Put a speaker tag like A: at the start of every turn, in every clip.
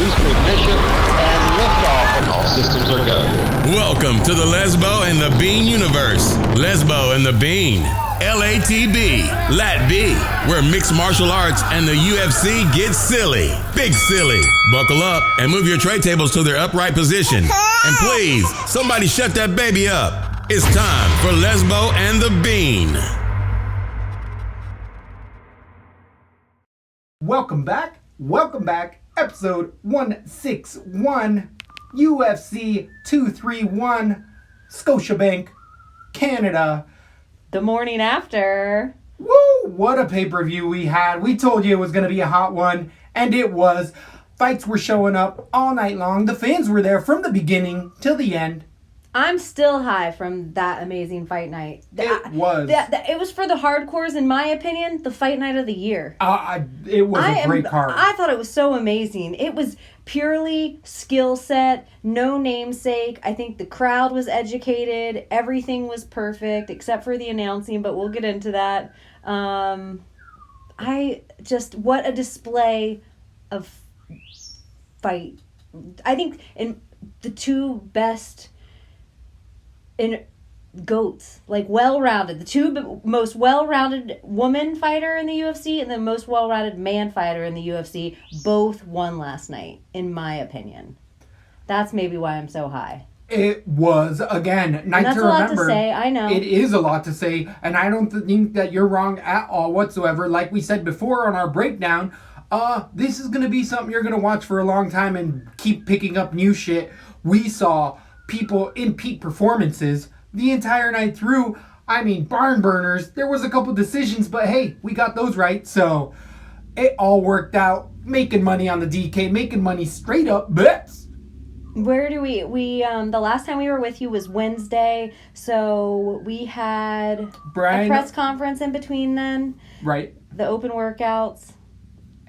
A: booster ignition, and liftoff, and all systems are go.
B: Welcome to the Lesbo and The Bean universe. Lesbo and The Bean. LATB, LaTB, where mixed martial arts and the UFC get silly. Big silly. Buckle up and move your tray tables to their upright position. And please, somebody shut that baby up. It's time for Lesbo and The Bean.
C: Welcome back, episode 161, UFC 231, Scotiabank, Canada.
D: The morning after.
C: Woo! What a pay-per-view we had. We told you it was going to be a hot one, and it was. Fights were showing up all night long. The fans were there from the beginning till the end.
D: I'm still high from that amazing fight night.
C: It was.
D: It was for the hardcores, in my opinion, the fight night of the year.
C: It was a great card.
D: I thought it was so amazing. It was purely skill set, no namesake. I think the crowd was educated. Everything was perfect except for the announcing, but we'll get into that. What a display of fight. I think in the two best goats, like well-rounded, the two most well-rounded woman fighter in the UFC and the most well-rounded man fighter in the UFC both won last night, in my opinion. That's maybe why I'm so high.
C: It was, again, night
D: that's
C: to remember.
D: That's a lot to say, I know.
C: It is a lot to say, and I don't think that you're wrong at all whatsoever. Like we said before on our breakdown, this is going to be something you're going to watch for a long time and keep picking up new shit. We saw people in peak performances the entire night through. I mean, barn burners. There was a couple decisions, but hey, we got those right. So it all worked out. Making money on the DK, making money straight up bets.
D: Where do we the last time we were with you was Wednesday, so we had a press conference in between then.
C: Right.
D: The open workouts.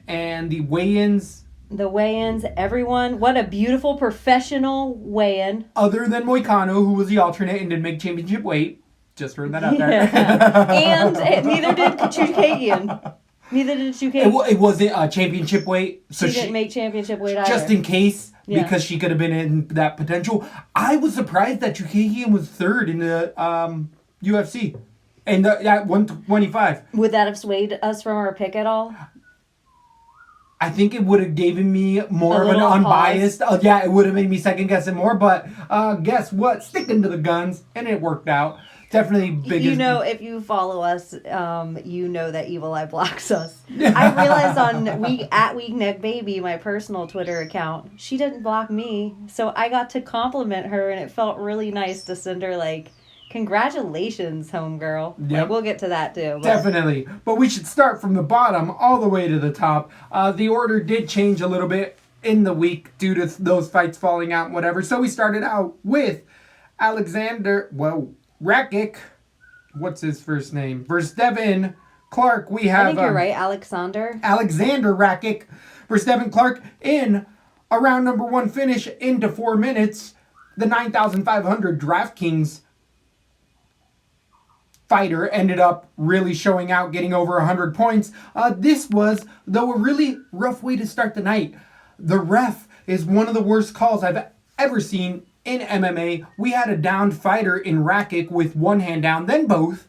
C: And the weigh-ins.
D: The weigh-ins, everyone. What a beautiful professional weigh-in.
C: Other than Moicano, who was the alternate and didn't make championship weight. Just throwing that out there.
D: And neither did Chukagian. Neither did Chukagian.
C: It wasn't championship weight. So
D: she didn't make championship weight either.
C: Just in case,
D: yeah.
C: Because she could have been in that potential. I was surprised that Chukagian was third in the UFC. And at 125.
D: Would that have swayed us from our pick at all?
C: I think it would have given me more of an unbiased. It would have made me second guess it more. But guess what? Sticking to the guns, and it worked out. Definitely biggest.
D: You know, if you follow us, you know that Evil Eye blocks us. I realized on Weekneck Baby, my personal Twitter account, she didn't block me, so I got to compliment her, and it felt really nice to send her like, congratulations, homegirl.
C: Yep.
D: Like, we'll get to that too. But.
C: Definitely. But we should start from the bottom all the way to the top. The order did change a little bit in the week due to those fights falling out and whatever. So we started out with Rakic. What's his first name? Versus Devin Clark. We have...
D: I think you're right, Alexander
C: Rakic versus Devin Clark in a round number one finish into 4 minutes. The 9,500 DraftKings fighter ended up really showing out, getting over 100 points. This was, though, a really rough way to start the night. The ref is one of the worst calls I've ever seen in MMA. We had a downed fighter in Rakic with one hand down, then both,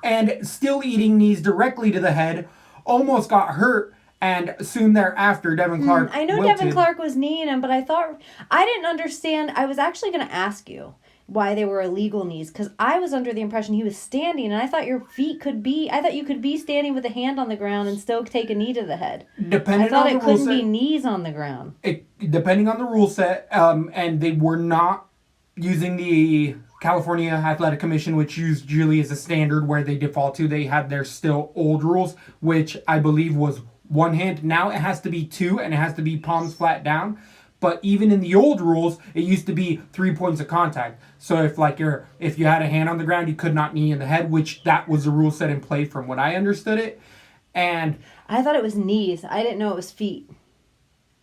C: and still eating knees directly to the head. Almost got hurt, and soon thereafter, Devin Clark
D: I know
C: wilted.
D: Devin Clark was kneeing him, but I didn't understand. I was actually going to ask you why they were illegal knees, because I was under the impression he was standing, and I thought you could be standing with a hand on the ground and still take a knee to the head. I thought it couldn't be knees on the ground.
C: Depending on the rule set, and they were not using the California Athletic Commission, which usually is a standard where they default to. They had their still old rules, which I believe was one hand. Now it has to be two, and it has to be palms flat down. But even in the old rules, it used to be 3 points of contact. So if you had a hand on the ground, you could not knee in the head, which that was the rule set in play from what I understood it. And
D: I thought it was knees. I didn't know it was feet.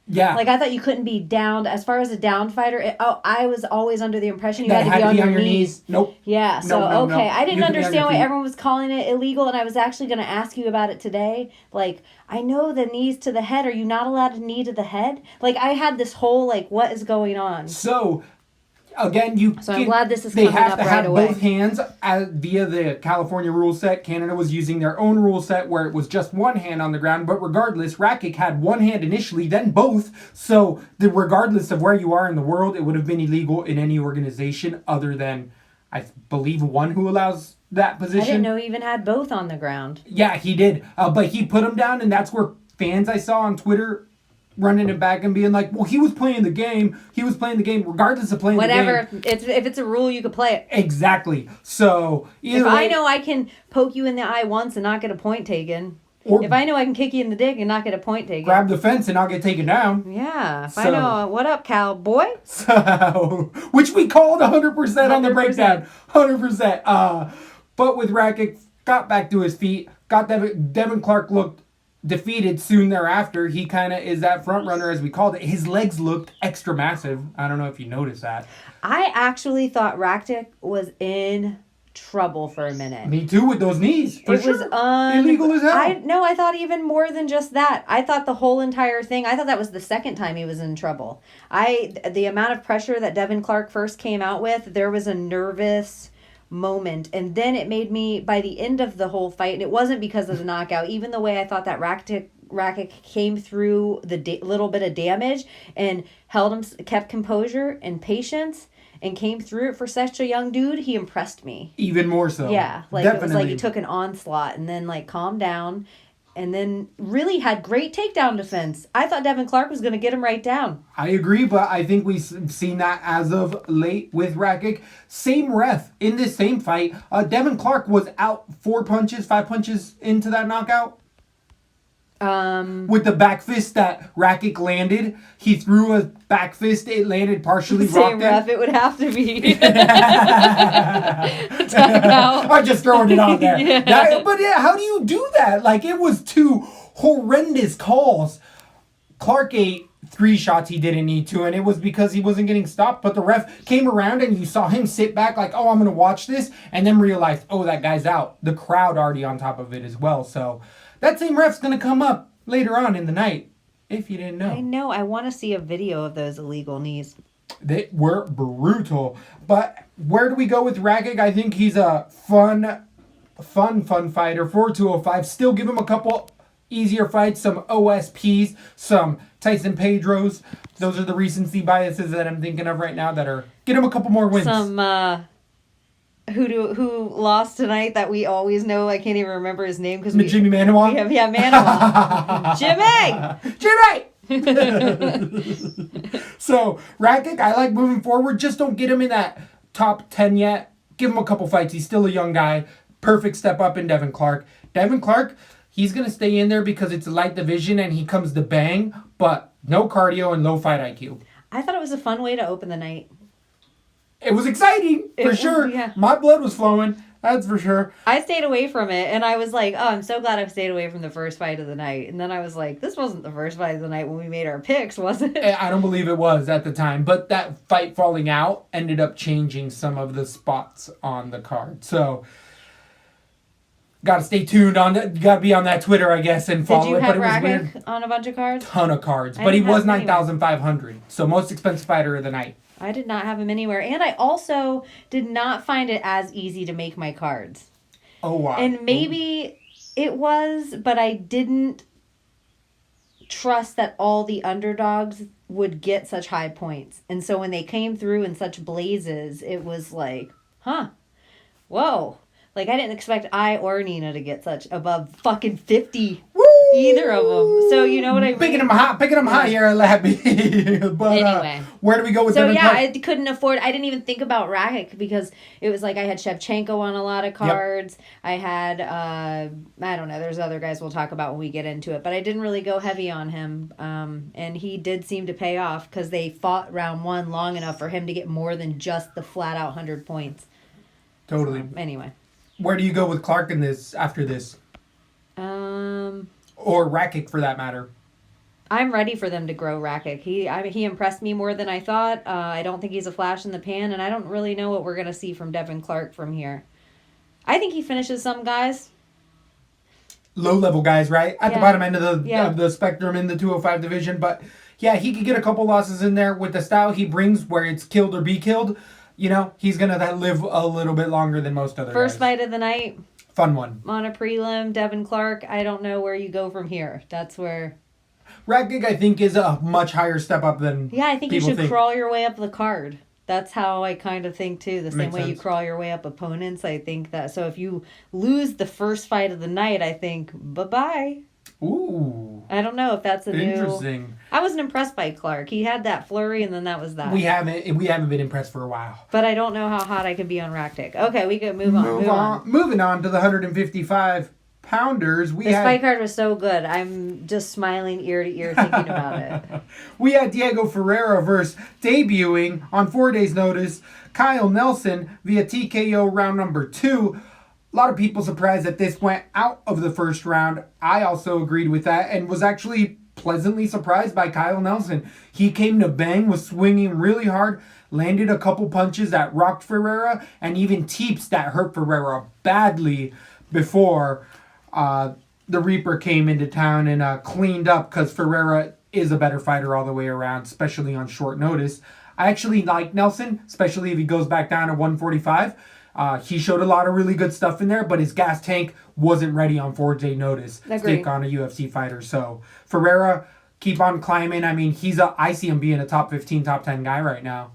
C: Yeah.
D: Like, I thought you couldn't be downed. As far as a down fighter, I was always under the impression you
C: That
D: had to be on your knees.
C: Nope.
D: Yeah, so,
C: No.
D: I didn't
C: You could be on
D: understand
C: your
D: why
C: feet.
D: everyone was calling it illegal, and I was actually going to ask you about it today. Like, I know the knees to the head. Are you not allowed to knee to the head? Like, I had this whole, like, what is going on?
C: So, again,
D: I'm glad this is
C: they
D: coming
C: have
D: up
C: to
D: right
C: have
D: away.
C: both hands via the California rule set. Canada was using their own rule set where it was just one hand on the ground, but regardless, Rakic had one hand initially, then both. So regardless of where you are in the world, it would have been illegal in any organization other than, I believe, one who allows that position.
D: I didn't know he even had both on the ground.
C: Yeah, he did. But he put him down, and that's where fans I saw on Twitter running it back and being like, well, he was playing the game. He was playing the game regardless of playing the game.
D: Whatever. If it's a rule, you could play it.
C: Exactly. So,
D: If I know I can poke you in the eye once and not get a point taken,
C: or
D: if I know I can kick you in the dick and not get a point taken.
C: grab the fence and not get taken down.
D: Yeah. If I know, what up, cowboy?
C: So, which we called 100% on the
D: 100%.
C: breakdown. 100%. But with Rakic, got back to his feet. Got Devin Clark looked defeated soon thereafter. He kind of is that front runner, as we called it. His legs looked extra massive. I don't know if you noticed that.
D: I actually thought Rakic was in trouble for a minute.
C: Me too, with those knees. For
D: It
C: sure.
D: was
C: illegal as hell.
D: I thought even more than just that. I thought the whole entire thing, I thought that was the second time he was in trouble. The amount of pressure that Devin Clark first came out with, there was a nervous moment, and then it made me, by the end of the whole fight, and it wasn't because of the knockout, even the way I thought that Rakic came through the little bit of damage and kept composure and patience and came through it for such a young dude, he impressed me.
C: Even more so.
D: Yeah, like
C: Definitely.
D: It was like he took an onslaught and then like calmed down and then really had great takedown defense. I thought Devin Clark was going to get him right down.
C: I agree, but I think we've seen that as of late with Rakic. Same ref in this same fight. Devin Clark was out 5 punches into that knockout. With the back fist that Rakic landed, he threw a back fist. It landed partially.
D: Same ref, it would have to be.
C: I'm just throwing it on there.
D: Yeah.
C: But yeah, how do you do that? Like, it was 2 horrendous calls. Clark ate 3 shots he didn't need to, and it was because he wasn't getting stopped. But the ref came around, and you saw him sit back like, oh, I'm going to watch this, and then realized, oh, that guy's out. The crowd already on top of it as well. So that same ref's going to come up later on in the night, if you didn't know.
D: I know. I want to see a video of those illegal knees.
C: They were brutal. But where do we go with Rakic? I think he's a fun fighter. 4-205. Still give him a couple easier fights. Some OSPs. Some Tyson Pedros. Those are the recency biases that I'm thinking of right now that are... Get him a couple more wins.
D: Some, who lost tonight that we always know. I can't even remember his name because
C: Jimmy Manawa?
D: Manawa.
C: Jimmy! So, Rakic, I like moving forward. Just don't get him in that top 10 yet. Give him a couple fights. He's still a young guy. Perfect step up in Devin Clark. Devin Clark, he's going to stay in there because it's a light division and he comes to bang, but no cardio and low fight IQ.
D: I thought it was a fun way to open the night.
C: It was exciting, for sure.
D: Yeah.
C: My blood was flowing. That's for sure.
D: I stayed away from it, and I was like, oh, I'm so glad I stayed away from the first fight of the night. And then I was like, this wasn't the first fight of the night when we made our picks, was it?
C: I don't believe it was at the time, but that fight falling out ended up changing some of the spots on the card. So, gotta stay tuned on that. Gotta be on that Twitter, I guess, and follow
D: Did you
C: it.
D: have
C: But it was
D: Rakic
C: weird.
D: on a bunch of cards?
C: Ton of cards,
D: I
C: but he
D: didn't
C: was
D: have him anywhere.
C: 9,500. So most expensive fighter of the night.
D: I did not have him anywhere. And I also did not find it as easy to make my cards.
C: Oh wow!
D: And maybe it was, but I didn't trust that all the underdogs would get such high points. And so when they came through in such blazes, it was like, whoa. Like, I didn't expect I or Nina to get such above fucking 50.
C: Woo!
D: Either of them. So, you know what I mean?
C: Picking them high here at LaTB. But
D: Anyway.
C: where do we go with
D: So,
C: Devin
D: yeah,
C: Clark?
D: I couldn't afford... I didn't even think about Rakic because it was like I had Shevchenko on a lot of cards. Yep. I had... I don't know. There's other guys we'll talk about when we get into it. But I didn't really go heavy on him. And he did seem to pay off because they fought round 1 long enough for him to get more than just the flat-out 100 points.
C: Totally.
D: So, anyway.
C: Where do you go with Clark in this after this? Or Rakic for that matter?
D: I'm ready for them to grow Rakic. He impressed me more than I thought. I don't think he's a flash in the pan, and I don't really know what we're going to see from Devin Clark from here. I think he finishes some guys.
C: Low-level guys, right? At the bottom end of the spectrum in the 205 division. But, yeah, he could get a couple losses in there with the style he brings where it's killed or be killed. You know, he's going to live a little bit longer than most other
D: First
C: guys.
D: fight of the night.
C: Fun one.
D: On a prelim, Devin Clark. I don't know where you go from here. That's where...
C: Rakic, I think, is a much higher step up than
D: Yeah, I think you
C: people
D: should
C: think.
D: crawl your way up the card. That's how I kind of think, too. The same
C: Makes
D: way you
C: sense.
D: crawl your way up opponents. I think that... So if you lose the first fight of the night, I think, bye-bye.
C: Ooh.
D: I don't know if that's a new...
C: Interesting.
D: I wasn't impressed by Clark. He had that flurry, and then that was that.
C: We haven't been impressed for a while.
D: But I don't know how hot I could be on Rakic. Okay, we could move on.
C: Moving on to the 155 pounders.
D: This fight card was so good. I'm just smiling ear to ear thinking about it.
C: We had Diego Ferreira versus debuting on 4 days' notice, Kyle Nelson via TKO round number 2. A lot of people surprised that this went out of the first round. I also agreed with that and was actually pleasantly surprised by Kyle Nelson. He came to bang, was swinging really hard, landed a couple punches that rocked Ferreira, and even teeps that hurt Ferreira badly before the Reaper came into town and cleaned up, because Ferreira is a better fighter all the way around, especially on short notice. I actually like Nelson, especially if he goes back down to 145. He showed a lot of really good stuff in there, but his gas tank wasn't ready on 4-day notice to take on a UFC fighter. So Ferreira, keep on climbing. I mean, I see him being a top 15, top 10 guy right now.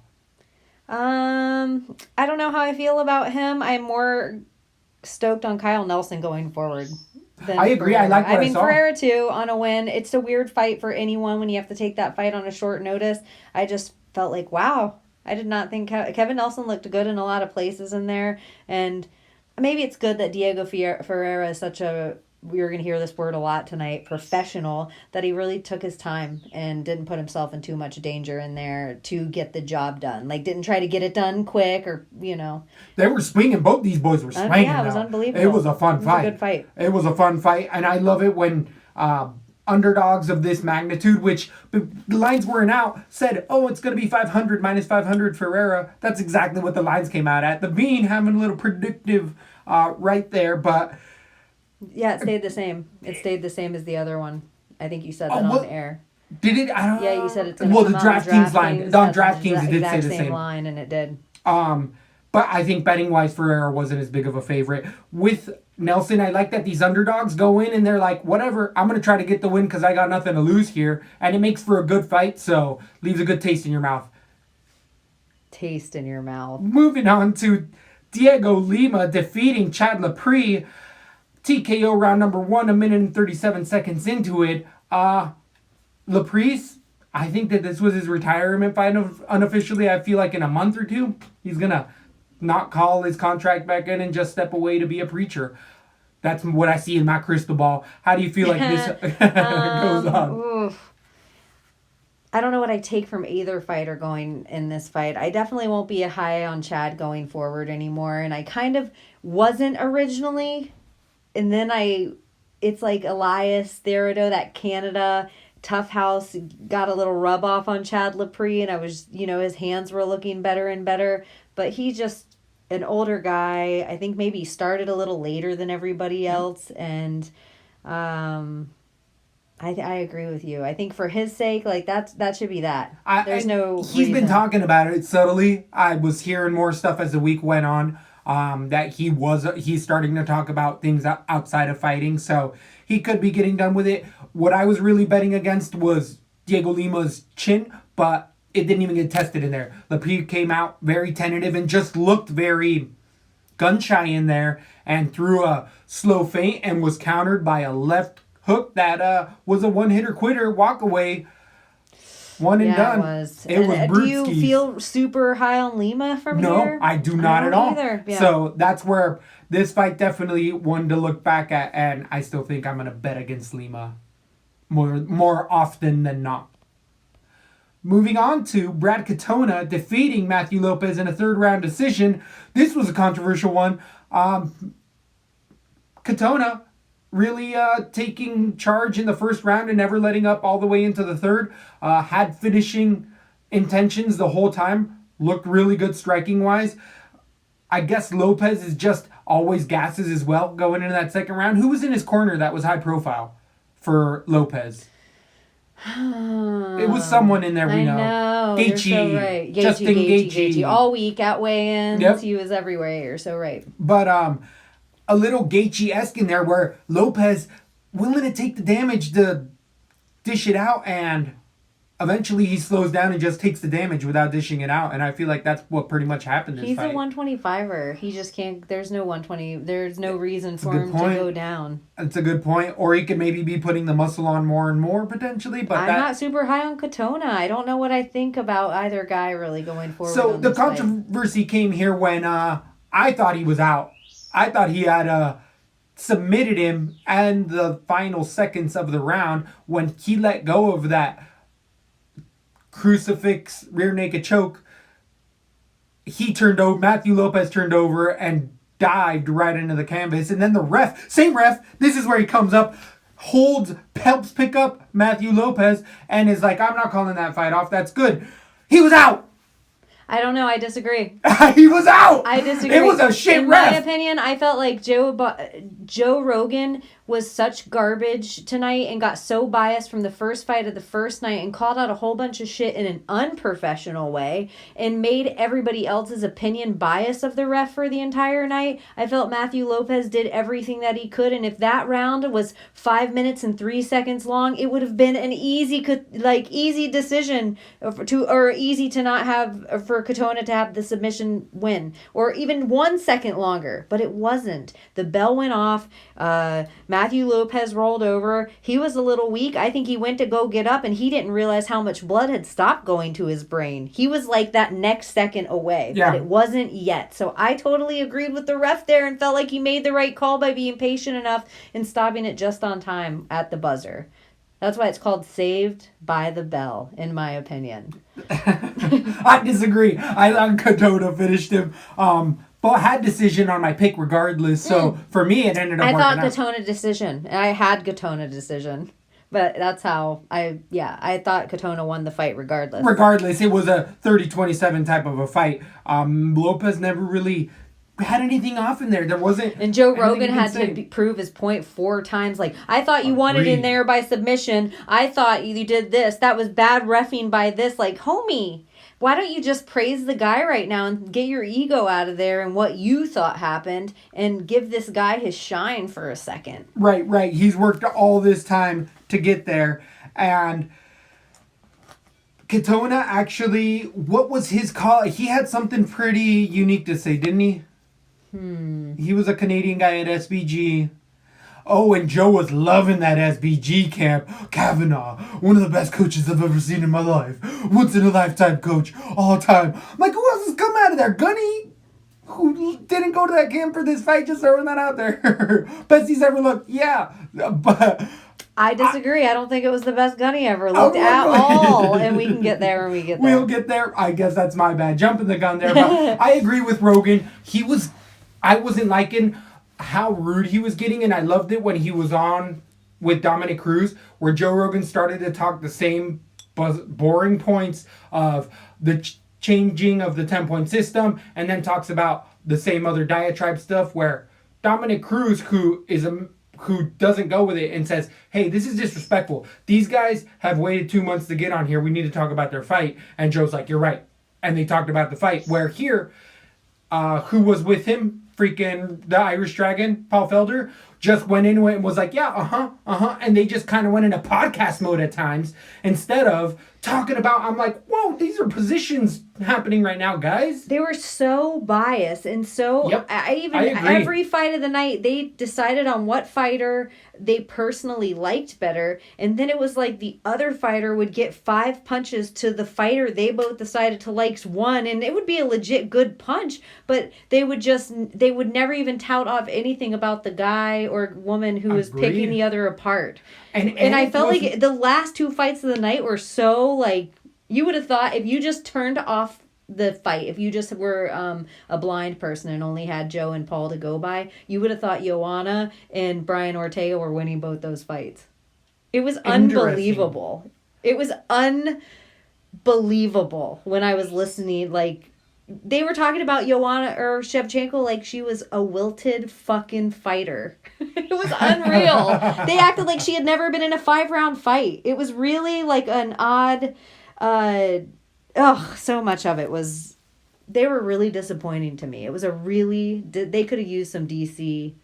D: I don't know how I feel about him. I'm more stoked on Kyle Nelson going forward.
C: I agree. Ferreira. I like what I saw.
D: Ferreira too on a win. It's a weird fight for anyone when you have to take that fight on a short notice. I just felt like, wow. I did not think Kevin Nelson looked good in a lot of places in there. And maybe it's good that Diego Ferreira is such a, we're going to hear this word a lot tonight, professional, that he really took his time and didn't put himself in too much danger in there to get the job done. Like, didn't try to get it done quick or, you know.
C: They were swinging. Both these boys were swinging.
D: Yeah, it was unbelievable.
C: It was a fun fight.
D: It was a good fight.
C: It was a fun fight. And I love it when underdogs of this magnitude, which the lines weren't out, said, oh, it's going to be 500 minus 500 Ferreira. That's exactly what the lines came out at. The Bean having a little predictive right there, but...
D: Yeah, it stayed the same. It stayed the same as the other one. I think you said that on air.
C: Did it? I don't know.
D: Yeah, you said it's going to come
C: the DraftKings line. On DraftKings, it did say the same
D: line, and it did.
C: But I think betting-wise, Ferreira wasn't as big of a favorite. With Nelson, I like that these underdogs go in and they're like, whatever, I'm going to try to get the win because I got nothing to lose here. And it makes for a good fight, so leaves a good taste in your mouth.
D: Taste in your mouth.
C: Moving on to Diego Lima defeating Chad LaPree. TKO round number 1, 1 minute and 37 seconds into it. LaPree's, I think that this was his retirement fight unofficially. I feel like in a month or two, he's going to not call his contract back in and just step away to be a preacher. That's what I see in my crystal ball. How do you feel like this goes on?
D: Oof. I don't know what I take from either fighter going in this fight. I definitely won't be a high on Chad going forward anymore. And I kind of wasn't originally. And then it's like Elias Theodoreau, that Canada tough house, got a little rub off on Chad LaPree. And I was, his hands were looking better and better. But he's just an older guy. I think maybe he started a little later than everybody else. And I agree with you. I think for his sake, like that should be that. There's no
C: He's
D: reason.
C: been talking about it subtly. I was hearing more stuff as the week went on. That he's starting to talk about things outside of fighting. So he could be getting done with it. What I was really betting against was Diego Lima's chin, but it didn't even get tested in there. LaPree came out very tentative and just looked very gun-shy in there and threw a slow feint and was countered by a left hook that was a one-hitter quitter, walk away, one and done. It was
D: do you feel super high on Lima from here?
C: No, I do not at all.
D: Either. Yeah.
C: So that's where this fight definitely one to look back at, and I still think I'm going to bet against Lima more often than not. Moving on to Brad Katona defeating Matthew Lopez in a third-round decision. This was a controversial one. Katona really taking charge in the first round and never letting up all the way into the third. Had finishing intentions the whole time. Looked really good striking-wise. I guess Lopez is just always gasses as well going into that second round. Who was in his corner that was high profile for Lopez? It was someone in there we know.
D: I know.
C: Gaethje.
D: You're so right.
C: Justin
D: Gaethje. All week at weigh-ins,
C: Yep.
D: he was everywhere. You're so right.
C: But a little Gaethje-esque in there where Lopez willing to take the damage to dish it out, and eventually he slows down and just takes the damage without dishing it out. And I feel like that's what pretty much happened this
D: He's
C: fight.
D: a 125er. He just can't. There's no 120. There's no reason for him to go down.
C: It's a good point. Or he could maybe be putting the muscle on more and more potentially. But
D: I'm not super high on Katona. I don't know what I think about either guy really going forward.
C: So
D: on
C: the
D: this fight.
C: controversy came here when I thought he was out. I thought he had submitted him in the final seconds of the round when he let go of that crucifix rear naked choke. He turned over. Matthew Lopez turned over and dived right into the canvas. And then the same ref, this is where he comes up, helps pick up Matthew Lopez and is like, I'm not calling that fight off. That's good. He was out.
D: I don't know. I disagree.
C: He was out.
D: I disagree.
C: It was a shit
D: In
C: ref.
D: my opinion, I felt like Joe Rogan was such garbage tonight and got so biased from the first fight of the first night and called out a whole bunch of shit in an unprofessional way and made everybody else's opinion bias of the ref for the entire night. I felt Matthew Lopez did everything that he could, and if that round was 5 minutes and 3 seconds long, it would have been an easy decision or easy to not have for Katona to have the submission win, or even 1 second longer, but it wasn't. The bell went off. Matthew Lopez rolled over. He was a little weak. I think he went to go get up and he didn't realize how much blood had stopped going to his brain. He was like that next second away, but it wasn't yet. So I totally agreed with the ref there and felt like he made the right call by being patient enough and stopping it just on time at the buzzer. That's why it's called Saved by the Bell, in my opinion.
C: I disagree. I thought Katona finished him. But had decision on my pick regardless. So for me, it ended up working out.
D: I thought Katona decision. I had Katona decision. But that's how I thought Katona won the fight regardless.
C: Regardless, it was a 30-27 type of a fight. Lopez never really had anything off in there. There wasn't.
D: And Joe Rogan had to prove his point 4 times. Like, I thought you won it in there by submission. I thought you did this. That was bad reffing by this. Like, homie, why don't you just praise the guy right now and get your ego out of there and what you thought happened and give this guy his shine for a second?
C: Right. He's worked all this time to get there. And Katona actually, what was his call? He had something pretty unique to say, didn't he? He was a Canadian guy at SBG. Oh, and Joe was loving that SBG camp. Kavanaugh, one of the best coaches I've ever seen in my life. Once in a lifetime coach, all time. I'm like, who else has come out of there? Gunny, who didn't go to that camp for this fight, just throwing that out there. Best he's ever looked. Yeah, but
D: I disagree. I don't think it was the best Gunny ever looked at all. And we can get there when we get there.
C: We'll get there. I guess that's my bad. Jumping the gun there. But I agree with Rogan. I wasn't liking how rude he was getting, and I loved it when he was on with Dominic Cruz, where Joe Rogan started to talk the same boring points of the changing of the 10-point system, and then talks about the same other diatribe stuff where Dominic Cruz, who doesn't go with it and says, hey, this is disrespectful. These guys have waited 2 months to get on here. We need to talk about their fight. And Joe's like, you're right. And they talked about the fight. Where here, who was with him? Freaking the Irish Dragon, Paul Felder, just went into it and was like, yeah, and they just kind of went into podcast mode at times instead of talking about, I'm like, whoa, these are positions happening right now, guys.
D: They were so biased and so I agree. Every fight of the night they decided on what fighter they personally liked better, and then it was like the other fighter would get 5 punches to the fighter they both decided to like one, and it would be a legit good punch, but they would never even tout off anything about the guy or woman who was picking the other apart. And I felt like the last 2 fights of the night were so like, you would have thought if you just turned off the fight, if you just were a blind person and only had Joe and Paul to go by, you would have thought Joanna and Brian Ortega were winning both those fights. It was unbelievable. It was unbelievable when I was listening. Like, they were talking about Joanna or Shevchenko like she was a wilted fucking fighter. It was unreal. They acted like she had never been in a 5-round fight. It was really like an odd... so much of it was... They were really disappointing to me. It was a really... They could have used some DC.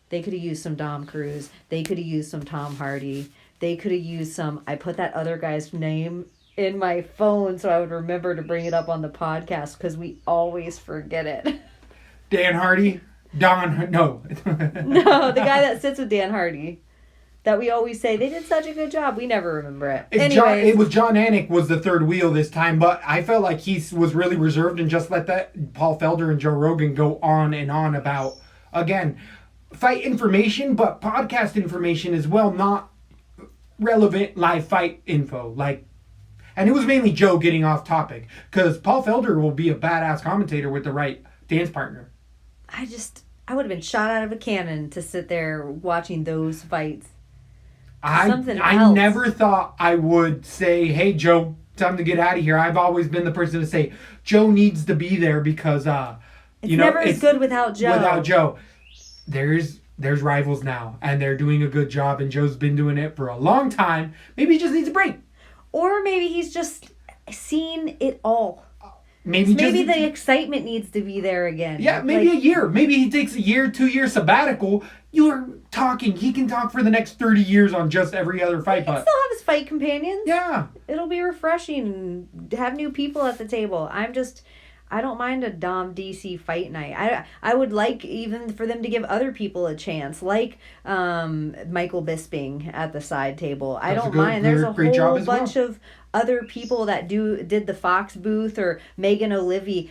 D: They could have used some Dom Cruz. They could have used some Tom Hardy. They could have used some... I put that other guy's name in my phone so I would remember to bring it up on the podcast because we always forget it.
C: Dan Hardy? No.
D: No, the guy that sits with Dan Hardy. That we always say, they did such a good job. We never remember it.
C: It was John Anik was the third wheel this time, but I felt like he was really reserved and just let that Paul Felder and Joe Rogan go on and on about, again, fight information, but podcast information as well, not relevant live fight info. And it was mainly Joe getting off topic, because Paul Felder will be a badass commentator with the right dance partner.
D: I would have been shot out of a cannon to sit there watching those fights.
C: I never thought I would say, hey, Joe, time to get out of here. I've always been the person to say, Joe needs to be there because,
D: it's never as good without Joe.
C: Without Joe. There's rivals now, and they're doing a good job, and Joe's been doing it for a long time. Maybe he just needs a break.
D: Or maybe he's just seen it all.
C: Maybe
D: the excitement needs to be there again.
C: Yeah, maybe a year. Maybe he takes a year, 2-year sabbatical. You're talking. He can talk for the next 30 years on just every other fight.
D: He can still have his fight companions.
C: Yeah.
D: It'll be refreshing and have new people at the table. I don't mind a Dom DC fight night. I would like even for them to give other people a chance, like Michael Bisping at the side table. I don't mind. There's a whole bunch of other people that did the Fox booth, or Megan O'Leary.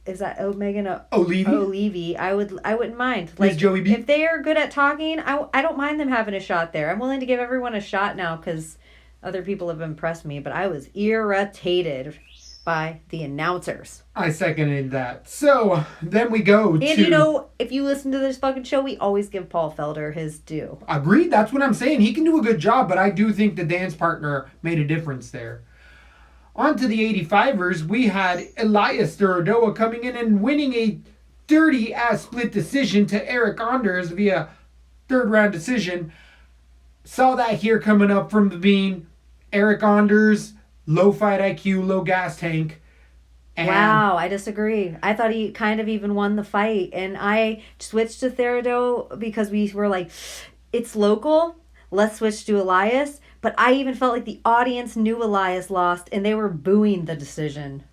D: Is that Megan O'Leary? I wouldn't mind. Like,
C: Joey B?
D: If they are good at talking, I don't mind them having a shot there. I'm willing to give everyone a shot now because other people have impressed me, but I was irritated by the announcers.
C: I seconded that. So then we go to...
D: And if you listen to this fucking show, we always give Paul Felder his due.
C: Agreed. That's what I'm saying. He can do a good job, but I do think the dance partner made a difference there. On to the 85ers, we had Elias Duradoa coming in and winning a dirty-ass split decision to Eric Anders via third-round decision. Saw that here coming up from the Bean. Eric Anders... low fight IQ, low gas tank.
D: Wow, I disagree. I thought he kind of even won the fight. And I switched to Therido because we were like, it's local. Let's switch to Elias. But I even felt like the audience knew Elias lost and they were booing the decision.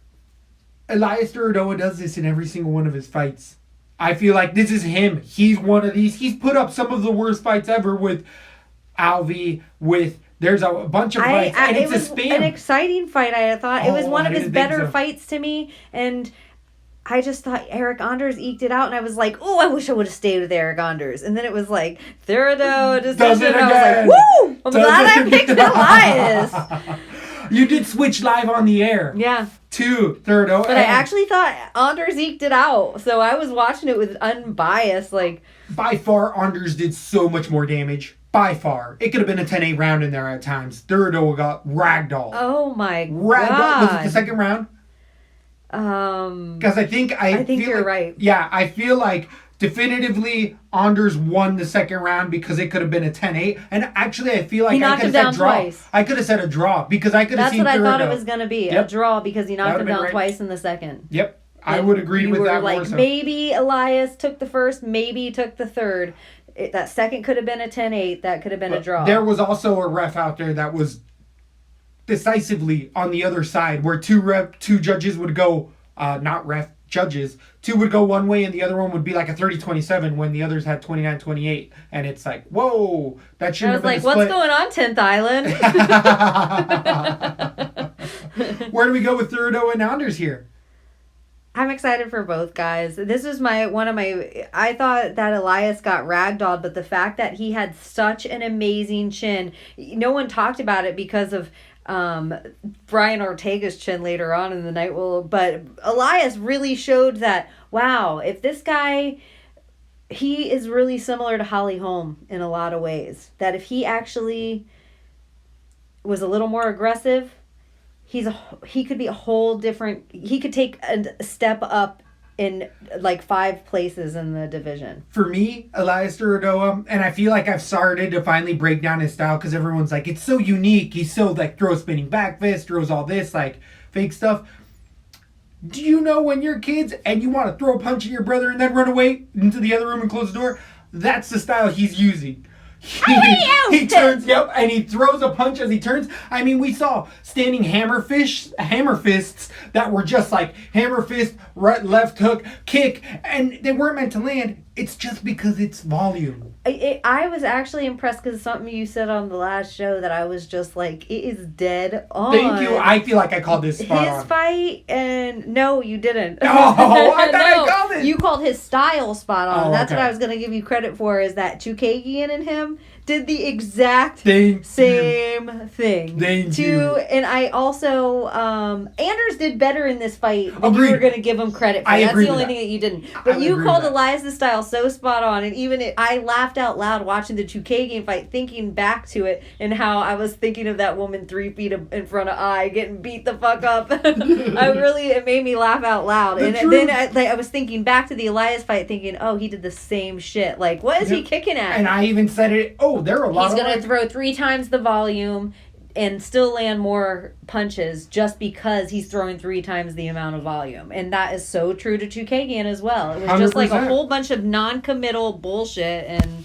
C: Elias Duradoa does this in every single one of his fights. I feel like this is him. He's one of these. He's put up some of the worst fights ever with Alvey, with... There's a bunch of fights, and it's a spam. An
D: exciting fight, I thought. It was one of his better fights to me, and I just thought Eric Anders eked it out, and I was like, oh, I wish I would have stayed with Eric Anders. And then it was like, Therido decision, and I was like, woo! I'm glad I picked Elias.
C: You did switch live on the air.
D: Yeah.
C: To Therido.
D: But I actually thought Anders eked it out, so I was watching it with unbiased, like...
C: By far, Anders did so much more damage. By far. It could have been a 10-8 round in there at times. Therido got ragdolled.
D: Oh my God.
C: Was it the second round? Because I think
D: you're right.
C: Yeah, I feel like definitively Anders won the second round because it could have been a 10-8. And actually, I feel like
D: he knocked him down twice.
C: I could have said a draw because I could have seen Therido.
D: That's what I thought it was going to be. Yep. A draw because he knocked him down twice in the second.
C: Yep. I would agree with that more so.
D: Maybe Elias took the first, maybe he took the third. That second could have been a 10-8. That could have been a draw.
C: There was also a ref out there that was decisively on the other side where two judges would go, judges, two would go one way and the other one would be like a 30-27 when the others had 29-28. And it's like, whoa, that shouldn't have been a split.
D: What's going on, 10th Island?
C: Where do we go with Therido and Anders here?
D: I'm excited for both guys. This was I thought that Elias got ragdolled, but the fact that he had such an amazing chin, no one talked about it because of Brian Ortega's chin later on in the night. But Elias really showed that, wow, if this guy, he is really similar to Holly Holm in a lot of ways. That if he actually was a little more aggressive, he could be a whole different, he could take a step up in like 5 places in the division.
C: For me, Elias Duradoa, and I feel like I've started to finally break down his style because everyone's like, it's so unique. He's so like throws spinning back fist, throws all this like fake stuff. Do you know when you're kids and you want to throw a punch at your brother and then run away into the other room and close the door? That's the style he's using. He turns, and he throws a punch as he turns. I mean, we saw standing hammer fists that were just like hammer fist, right, left hook, kick, and they weren't meant to land. It's just because it's volume.
D: I was actually impressed because something you said on the last show that I was just like, it is dead on.
C: Thank you. I feel like I called this spot on.
D: His fight, and no, you didn't.
C: Oh, I thought I called it.
D: You called his style spot on.
C: Oh,
D: That's
C: okay.
D: what I was going to give you credit for, is that Chukagian and him did the exact
C: same
D: thing.
C: Thank you.
D: And I also, Anders did better in this fight than
C: Agreed.
D: you were going to give him credit for. That's the only thing that you didn't. But you called Elias' style so spot on, and even I laughed out loud watching the Chukagian fight, thinking back to it, and how I was thinking of that woman 3 feet in front of I getting beat the fuck up. It made me laugh out loud. Then I was thinking back to the Elias fight, thinking, oh, he did the same shit. Like, what is he kicking at?
C: And I even said it. Oh, there are a lot.
D: He's gonna throw 3 times the volume and still land more punches just because he's throwing 3 times the amount of volume. And that is so true to Chukagian as well. It was just
C: 100%.
D: like a whole bunch of non-committal bullshit. And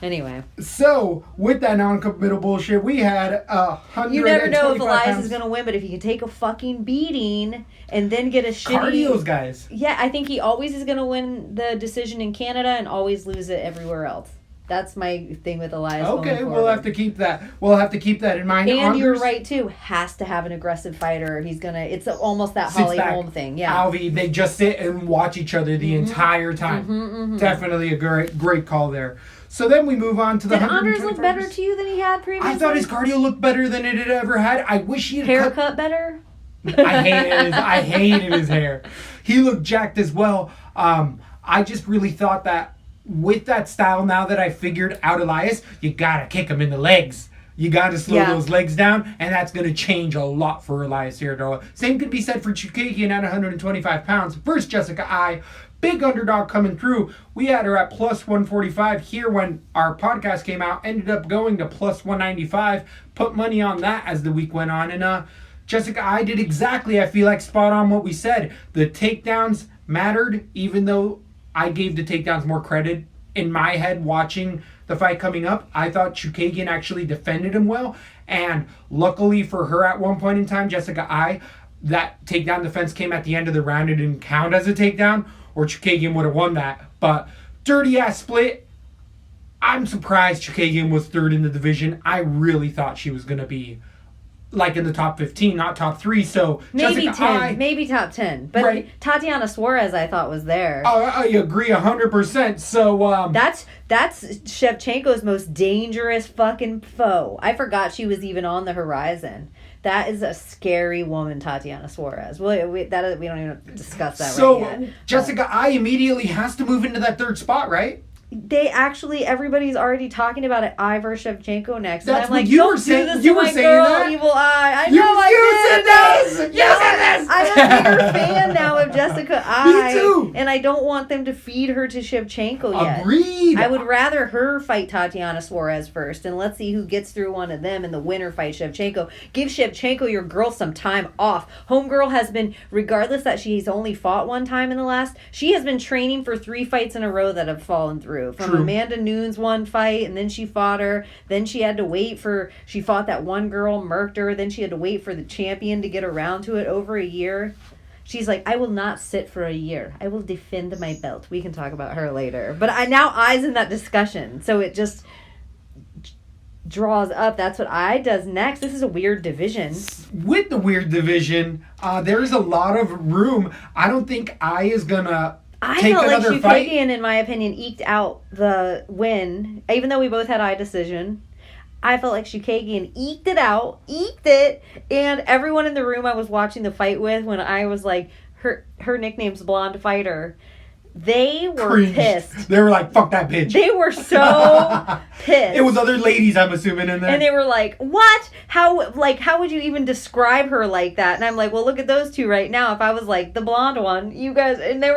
D: anyway.
C: So, with that non-committal bullshit, we had 125
D: You never know if Elias
C: pounds.
D: is going to win, but if he can take a fucking beating and then get a shitty...
C: Cardio's guys.
D: Yeah, I think he always is going to win the decision in Canada and always lose it everywhere else. That's my thing with Elias.
C: Okay, we'll have to keep that. We'll have to keep that in mind.
D: And you're right too. Has to have an aggressive fighter. He's gonna. It's almost that Holly Holm thing. Yeah.
C: Alvy, they just sit and watch each other the entire time. Definitely a great call there. So then we move on to the.
D: Did Anders look better to you than he had previously?
C: I thought his cardio looked better than it had ever had. I wish he had
D: haircut better.
C: I hated his hair. He looked jacked as well. I just really thought that. With that style, now that I figured out Elias, you gotta kick him in the legs. You gotta slow those legs down, and that's gonna change a lot for Elias Duradoa. Same could be said for Chukagian at 125 pounds versus Jessica I. Big underdog coming through. We had her at plus 145 here when our podcast came out. Ended up going to plus 195. Put money on that as the week went on. And Jessica I did exactly, I feel like, spot on what we said. The takedowns mattered, even though I gave the takedowns more credit in my head watching the fight coming up. I thought Chukagian actually defended him well. And luckily for her at one point in time, Jessica I, that takedown defense came at the end of the round. It didn't count as a takedown, or Chukagian would have won that. But dirty ass split. I'm surprised Chukagian was third in the division. I really thought she was going to be like in the top 15, not top 3. So
D: maybe
C: Jessica
D: 10, maybe top 10. But Tatiana Suarez, I thought, was there.
C: I agree 100%. So
D: that's Shevchenko's most dangerous fucking foe. I forgot she was even on the horizon. That is a scary woman, Tatiana Suarez. We don't even discuss that right yet.
C: So Jessica I immediately has to move into that third spot, right?
D: They actually, everybody's already talking about it. Ivor Shevchenko next.
C: That's
D: and I'm
C: what
D: like,
C: you
D: don't
C: were saying.
D: do this
C: You
D: to
C: were
D: my
C: saying
D: girl,
C: that.
D: Evil Eye.
C: You said this. You said this.
D: I'm a bigger fan now of Jessica I.
C: Me too.
D: And I don't want them to feed her to Shevchenko yet.
C: Agreed.
D: I would rather her fight Tatiana Suarez first, and let's see who gets through one of them, and the winner fight Shevchenko. Give Shevchenko, your girl, some time off. Homegirl has been, regardless that she's only fought one time in the last, she has been training for 3 fights in a row that have fallen through. From
C: True.
D: Amanda Nunes one fight, and then she fought her. Then she had to wait for, she fought that one girl, murked her. Then she had to wait for the champion to get around to it over a year. She's like, I will not sit for a year. I will defend my belt. We can talk about her later. But now I's in that discussion. So it just, draws up. That's what I does next. This is a weird division.
C: With the weird division, there's a lot of room. I don't think I is gonna take
D: felt like
C: another fight.
D: Chukagian, in my opinion, eked out the win. Even though we both had eye decision, I felt like Chukagian eked it, and everyone in the room I was watching the fight with, when I was like, her nickname's Blonde Fighter, they were
C: Cringed.
D: pissed.
C: They were like, fuck that bitch.
D: They were so pissed.
C: It was other ladies, I'm assuming, in there.
D: And they were like, what? How would you even describe her like that? And I'm like, well, look at those two right now. If I was like, the blonde one, you guys... And they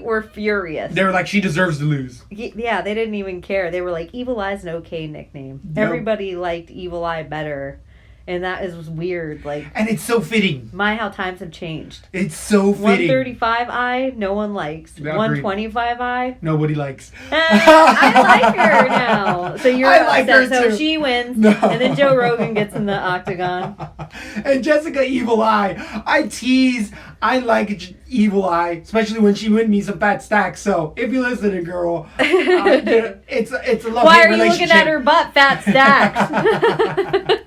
D: were furious.
C: They were like, she deserves to lose.
D: Yeah, they didn't even care. They were like, Evil Eye's an okay nickname.
C: Yep.
D: Everybody liked Evil Eye better. And that was weird. Like,
C: And it's so fitting.
D: how times have changed.
C: It's so fitting.
D: 135 Eye, no one likes.
C: Agreed.
D: 125 Eye,
C: Nobody likes.
D: I like her now. So you're
C: I like
D: upset.
C: her
D: So
C: too.
D: she wins.
C: No.
D: And then Joe Rogan gets in the octagon.
C: And Jessica Evil Eye, I like Evil Eye, especially when she win me some fat stacks. So if you're listening, girl, it's a love
D: Why
C: hate
D: are you
C: relationship.
D: looking at her butt, fat stacks?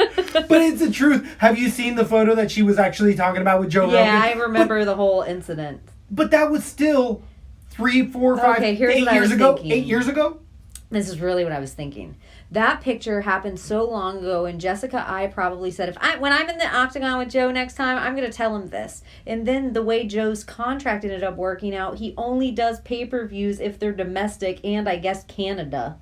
C: But it's the truth. Have you seen the photo that she was actually talking about with Joe Rogan?
D: Yeah, I remember the whole incident.
C: But that was still 3, 4, 5,
D: Okay, here's
C: 8
D: what I
C: years
D: was
C: ago.
D: thinking.
C: 8 years ago?
D: This is really what I was thinking. That picture happened so long ago, and Jessica I probably said, when I'm in the octagon with Joe next time, I'm going to tell him this. And then the way Joe's contract ended up working out, he only does pay-per-views if they're domestic and, I guess, Canada.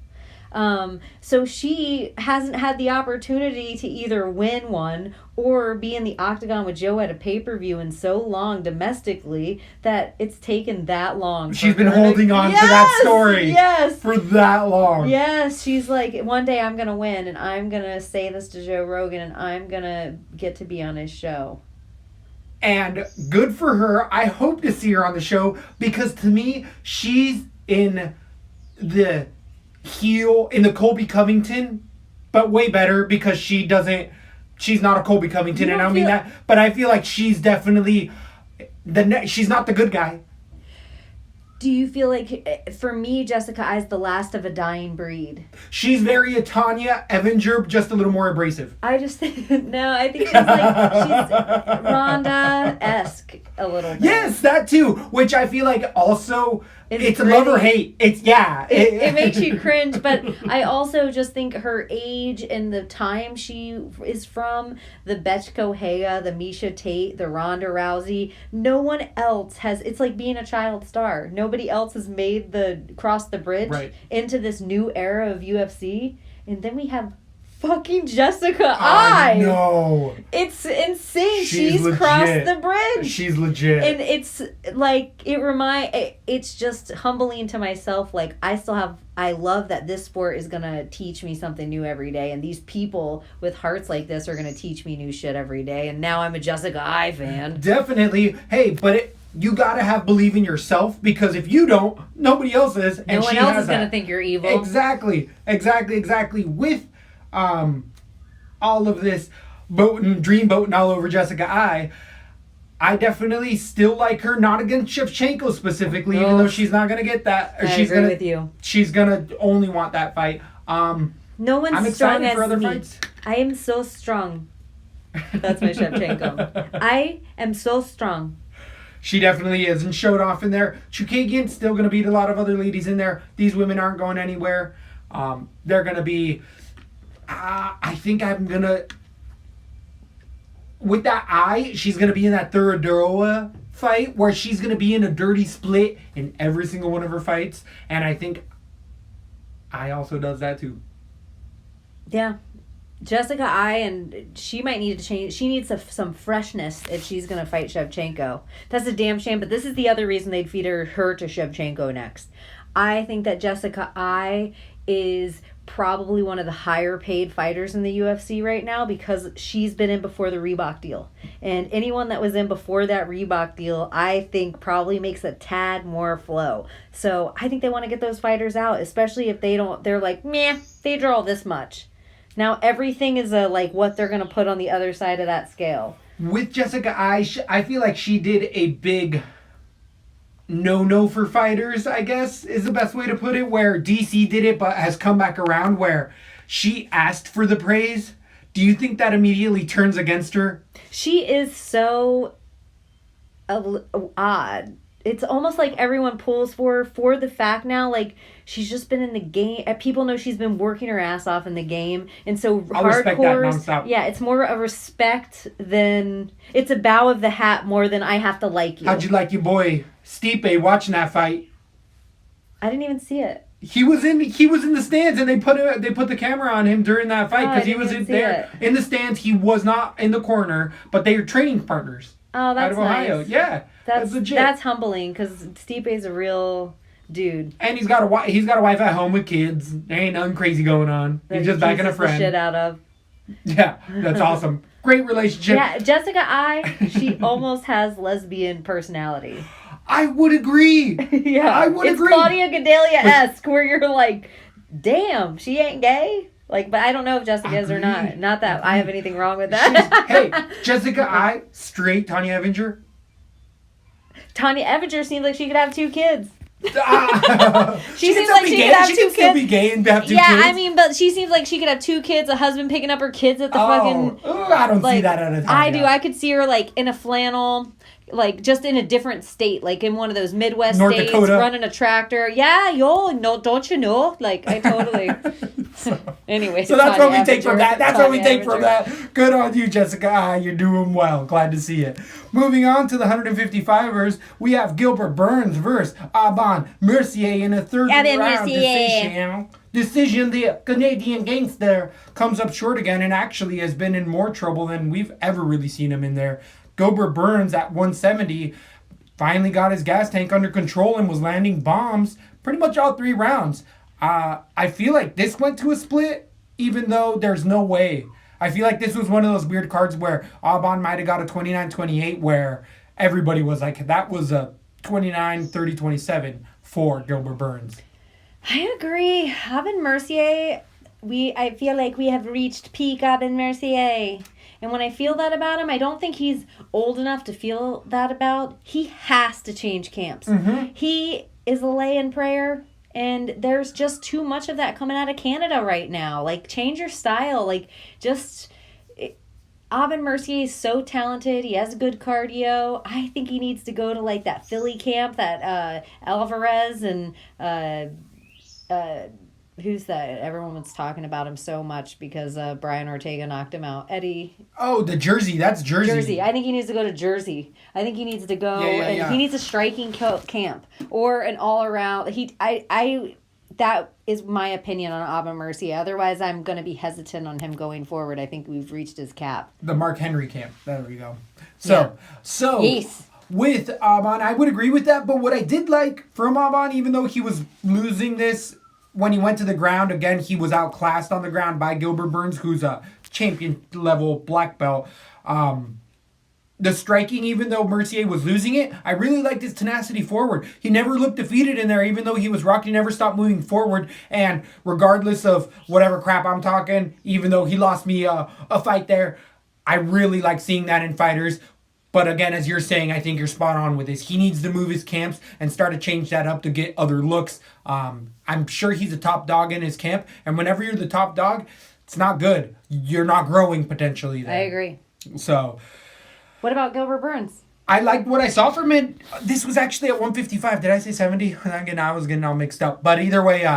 D: So she hasn't had the opportunity to either win one or be in the octagon with Joe at a pay-per-view in so long domestically that it's taken that long.
C: She's been holding on to that story for that long.
D: Yes, she's like, one day I'm going to win and I'm going to say this to Joe Rogan and I'm going to get to be on his show.
C: And good for her. I hope to see her on the show because to me, she's in the heel, in the Colby Covington, but way better because she's not a Colby Covington, and I don't mean that, but I feel like she's definitely she's not the good guy.
D: Do you feel like, for me, Jessica I's the last of a dying breed?
C: She's very a Tanya Evinger, just a little more abrasive.
D: I just think, no, I think she's Ronda-esque a little bit.
C: Yes, that too, which I feel like also, it's
D: gritty.
C: love or hate.
D: It makes you cringe, but I also just think her age and the time she is from, the Betchko Hea, the Misha Tate, the Ronda Rousey, no one else has, it's like being a child star. Nobody else has made crossed the bridge into this new era of UFC. And then we have fucking Jessica I.
C: No.
D: It's insane.
C: She's legit.
D: Crossed the bridge.
C: She's legit.
D: And it's like, it's just humbling to myself. Like, I love that this sport is going to teach me something new every day. And these people with hearts like this are going to teach me new shit every day. And now I'm a Jessica I fan.
C: Definitely. Hey, but you got to have believe in yourself because if you don't, nobody else is. And
D: no one else is going to think you're evil.
C: Exactly. With all of this dream boating all over Jessica I definitely still like her, not against Shevchenko specifically, even though she's not going to get that.
D: I agree with you.
C: She's going to only want that fight.
D: No one's
C: I'm
D: strong
C: excited
D: as
C: for other
D: me.
C: fights.
D: I am so strong. That's my Shevchenko. I am so strong.
C: She definitely is and showed off in there. Chukagian's still going to beat a lot of other ladies in there. These women aren't going anywhere. They're going to be... I think I'm going to... With that eye, she's going to be in that Thuradoroa fight where she's going to be in a dirty split in every single one of her fights. And I think I also does that too.
D: Yeah. Jessica I, and she might need to change. She needs some freshness if she's going to fight Shevchenko. That's a damn shame, but this is the other reason they'd feed her to Shevchenko next. I think that Jessica I is probably one of the higher paid fighters in the UFC right now because she's been in before the Reebok deal. And anyone that was in before that Reebok deal, I think probably makes a tad more flow. So I think they want to get those fighters out, especially if they're like, meh, they draw this much. Now everything is what they're going to put on the other side of that scale.
C: With Jessica I feel like she did a big no for fighters, I guess, is the best way to put it, where DC did it but has come back around, where she asked for the praise. Do you think that immediately turns against her?
D: She is so odd. It's almost like everyone pulls for her for the fact now, like, she's just been in the game. People know she's been working her ass off in the game. And so
C: I'll respect that nonstop.
D: Yeah, it's more a respect than... It's a bow of the hat more than I have to like you.
C: How'd you like your boy Stipe watching that fight?
D: I didn't even see it.
C: He was in the stands, and they put the camera on him during that fight because he was in there in the stands. He was not in the corner, but they were training partners.
D: Oh, that's
C: out of Ohio.
D: Nice.
C: Yeah, that's legit.
D: That's humbling because Stipe's a real dude.
C: And he's got a wife at home with kids. There ain't nothing crazy going on. He's just backing a friend.
D: The shit out of.
C: Yeah, that's awesome. Great relationship.
D: Yeah, Jessica she almost has lesbian personality.
C: I would agree.
D: Yeah,
C: I would agree.
D: It's Claudia Gadelia-esque where you're like, damn, she ain't gay. Like, but I don't know if Jessica is or not. Not that I have anything wrong with that.
C: Hey, Jessica straight Tanya Evinger.
D: Tanya Evinger seems like she could have 2 kids.
C: She
D: seems like she could have 2 kids.
C: She can still be gay and have 2 kids.
D: Yeah, I mean, but she seems like she could have 2 kids, a husband picking up her kids at the fucking...
C: I don't see that at a time.
D: I do. I could see her, like, in a flannel... Like, just in a different state, like in one of those Midwest
C: North
D: states,
C: Dakota.
D: running a tractor. Yeah, no, don't you know? Like, I totally... Anyway.
C: So that's what we take from that. That's what we take from that. Good on you, Jessica. You're doing well. Glad to see it. Moving on to the 155ers, we have Gilbert Burns versus Aban Mercier in a third round decision. The Canadian gangster comes up short again and actually has been in more trouble than we've ever really seen him in there. Gilbert Burns at 170 finally got his gas tank under control and was landing bombs pretty much all 3 rounds. I feel like this went to a split, even though there's no way. I feel like this was one of those weird cards where Aban might have got a 29-28 where everybody was like, that was a 29-30-27 for Gilbert Burns.
D: I agree. Aban Mercier, I feel like we have reached peak Aban Mercier. And when I feel that about him, I don't think he's old enough to feel that about. He has to change camps. Mm-hmm. He is a lay in prayer, and there's just too much of that coming out of Canada right now. Like, change your style. Like, just... Aban Mercier is so talented. He has good cardio. I think he needs to go to, like, that Philly camp that Alvarez and... who's that? Everyone was talking about him so much because Brian Ortega knocked him out. Eddie.
C: Oh, the Jersey. That's Jersey.
D: Jersey. I think he needs to go to Jersey. I think he needs to go. He needs a striking camp or an all around. That is my opinion on Aban Mercier. Otherwise, I'm going to be hesitant on him going forward. I think we've reached his cap.
C: The Mark Henry camp. There we go. So
D: yes.
C: With Aban, I would agree with that. But what I did like from Aban, even though he was losing this. When he went to the ground, again, he was outclassed on the ground by Gilbert Burns, who's a champion-level black belt. The striking, even though Mercier was losing it, I really liked his tenacity forward. He never looked defeated in there, even though he was rocked. He never stopped moving forward. And regardless of whatever crap I'm talking, even though he lost me a fight there, I really like seeing that in fighters. But again, as you're saying, I think you're spot on with this. He needs to move his camps and start to change that up to get other looks. I'm sure he's a top dog in his camp. And whenever you're the top dog, it's not good. You're not growing potentially there.
D: I agree.
C: So,
D: what about Gilbert Burns?
C: I liked what I saw from it. This was actually at 155. Did I say 70? I was getting all mixed up. But either way,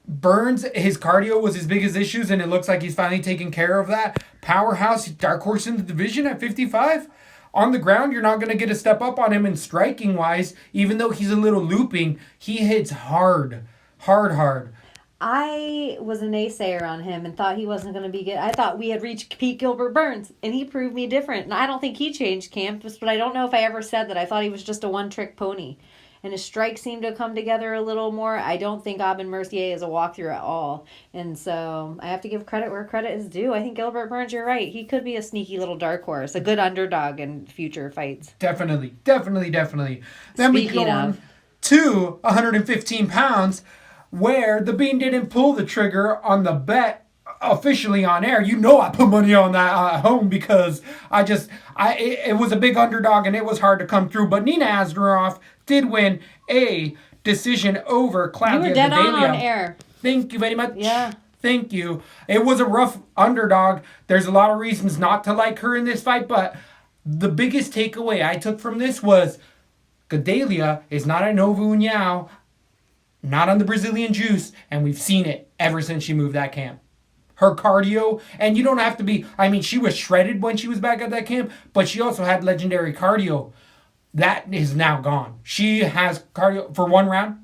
C: Burns, his cardio was his biggest issues, and it looks like he's finally taking care of that. Powerhouse, dark horse in the division at 55. On the ground, you're not going to get a step up on him, and striking-wise, even though he's a little looping, he hits hard. Hard.
D: I was a naysayer on him and thought he wasn't going to be good. I thought we had reached peak Gilbert Burns, and he proved me different. And I don't think he changed camps, but I don't know if I ever said that. I thought he was just a one-trick pony. And his strikes seemed to come together a little more. I don't think Aban Mercier is a walkthrough at all. And so I have to give credit where credit is due. I think Gilbert Burns, you're right. He could be a sneaky little dark horse, a good underdog in future fights.
C: Definitely. Then we go on to 115 pounds, where the Bean didn't pull the trigger on the bet officially on air. You know I put money on that at home because it was a big underdog and it was hard to come through. But Nina Asdaroff did win a decision over Claudia
D: You were dead
C: Gadelia.
D: on air.
C: Thank you very much.
D: Yeah.
C: Thank you. It was a rough underdog. There's a lot of reasons not to like her in this fight, but the biggest takeaway I took from this was Gadelha is not a Nova União, not on the Brazilian juice, and we've seen it ever since she moved that camp. Her cardio, and you don't have to be, I mean, she was shredded when she was back at that camp, but she also had legendary cardio. That is now gone. She has cardio for one round.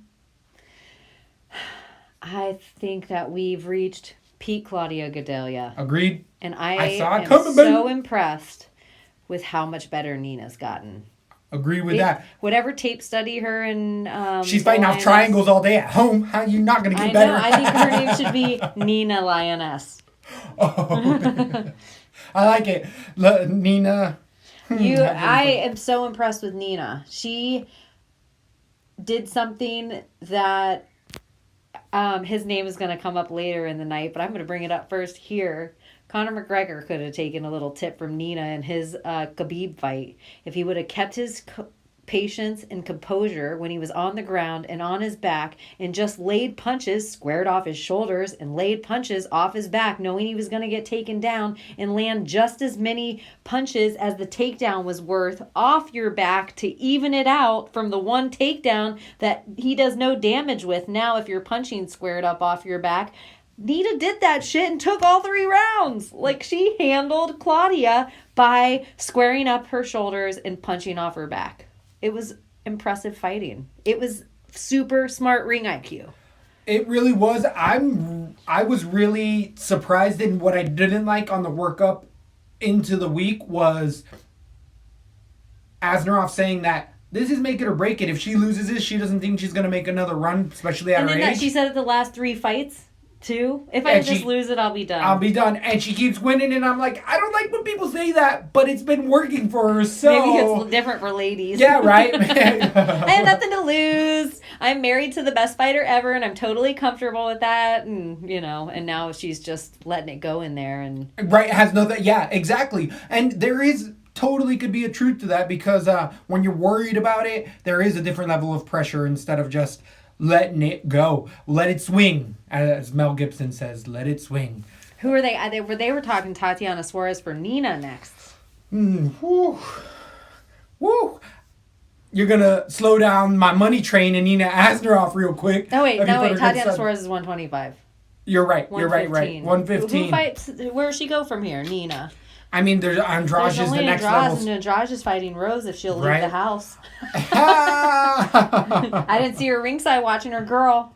D: I think that we've reached peak Claudia Gadelha.
C: Agreed.
D: And I
C: saw it
D: am
C: coming,
D: so
C: baby.
D: impressed with how much better Nina's gotten.
C: Agree with that.
D: Whatever tape study her and
C: she's fighting off triangles all day at home. How are you not going to get better?
D: I think her name should be Nina Lioness.
C: Oh, I like it. Nina.
D: I am so impressed with Nina. She did something that his name is going to come up later in the night, but I'm going to bring it up first here. Conor McGregor could have taken a little tip from Nina in his Khabib fight. If he would have kept his patience and composure when he was on the ground and on his back and just laid punches, squared off his shoulders and laid punches off his back, knowing he was going to get taken down, and land just as many punches as the takedown was worth off your back to even it out from the one takedown that he does no damage with. Now, if you're punching squared up off your back, Nina did that shit and took all 3 rounds. Like, she handled Claudia by squaring up her shoulders and punching off her back. It was impressive fighting. It was super smart ring IQ.
C: It really was. I was really surprised, and what I didn't like on the workup into the week was Asnaroff saying that this is make it or break it. If she loses this, she doesn't think she's going to make another run, especially at her age.
D: And then that she said at the last 3 fights, too. If I just lose it, I'll be done.
C: I'll be done. And she keeps winning, and I'm like, I don't like when people say that, but it's been working for her, so...
D: Maybe it's different for ladies.
C: Yeah, right?
D: I have nothing to lose. I'm married to the best fighter ever, and I'm totally comfortable with that, and, and now she's just letting it go in there, and...
C: Right, has no... Yeah, exactly. And there is... Totally could be a truth to that, because when you're worried about it, there is a different level of pressure instead of just... letting it go. Let it swing. As Mel Gibson says, let it swing.
D: Who are they? They were talking Tatiana Suarez for Nina next.
C: Woo. You're going to slow down my money train and Nina Asnaroff real quick.
D: Oh, wait. Tatiana Suarez is 125.
C: You're right. You're right. 115.
D: Who fights? Where does she go from here? Nina.
C: I mean, there's Andrade is the next level.
D: And Andrade is fighting Rose if she'll leave the house. I didn't see her ringside watching her girl.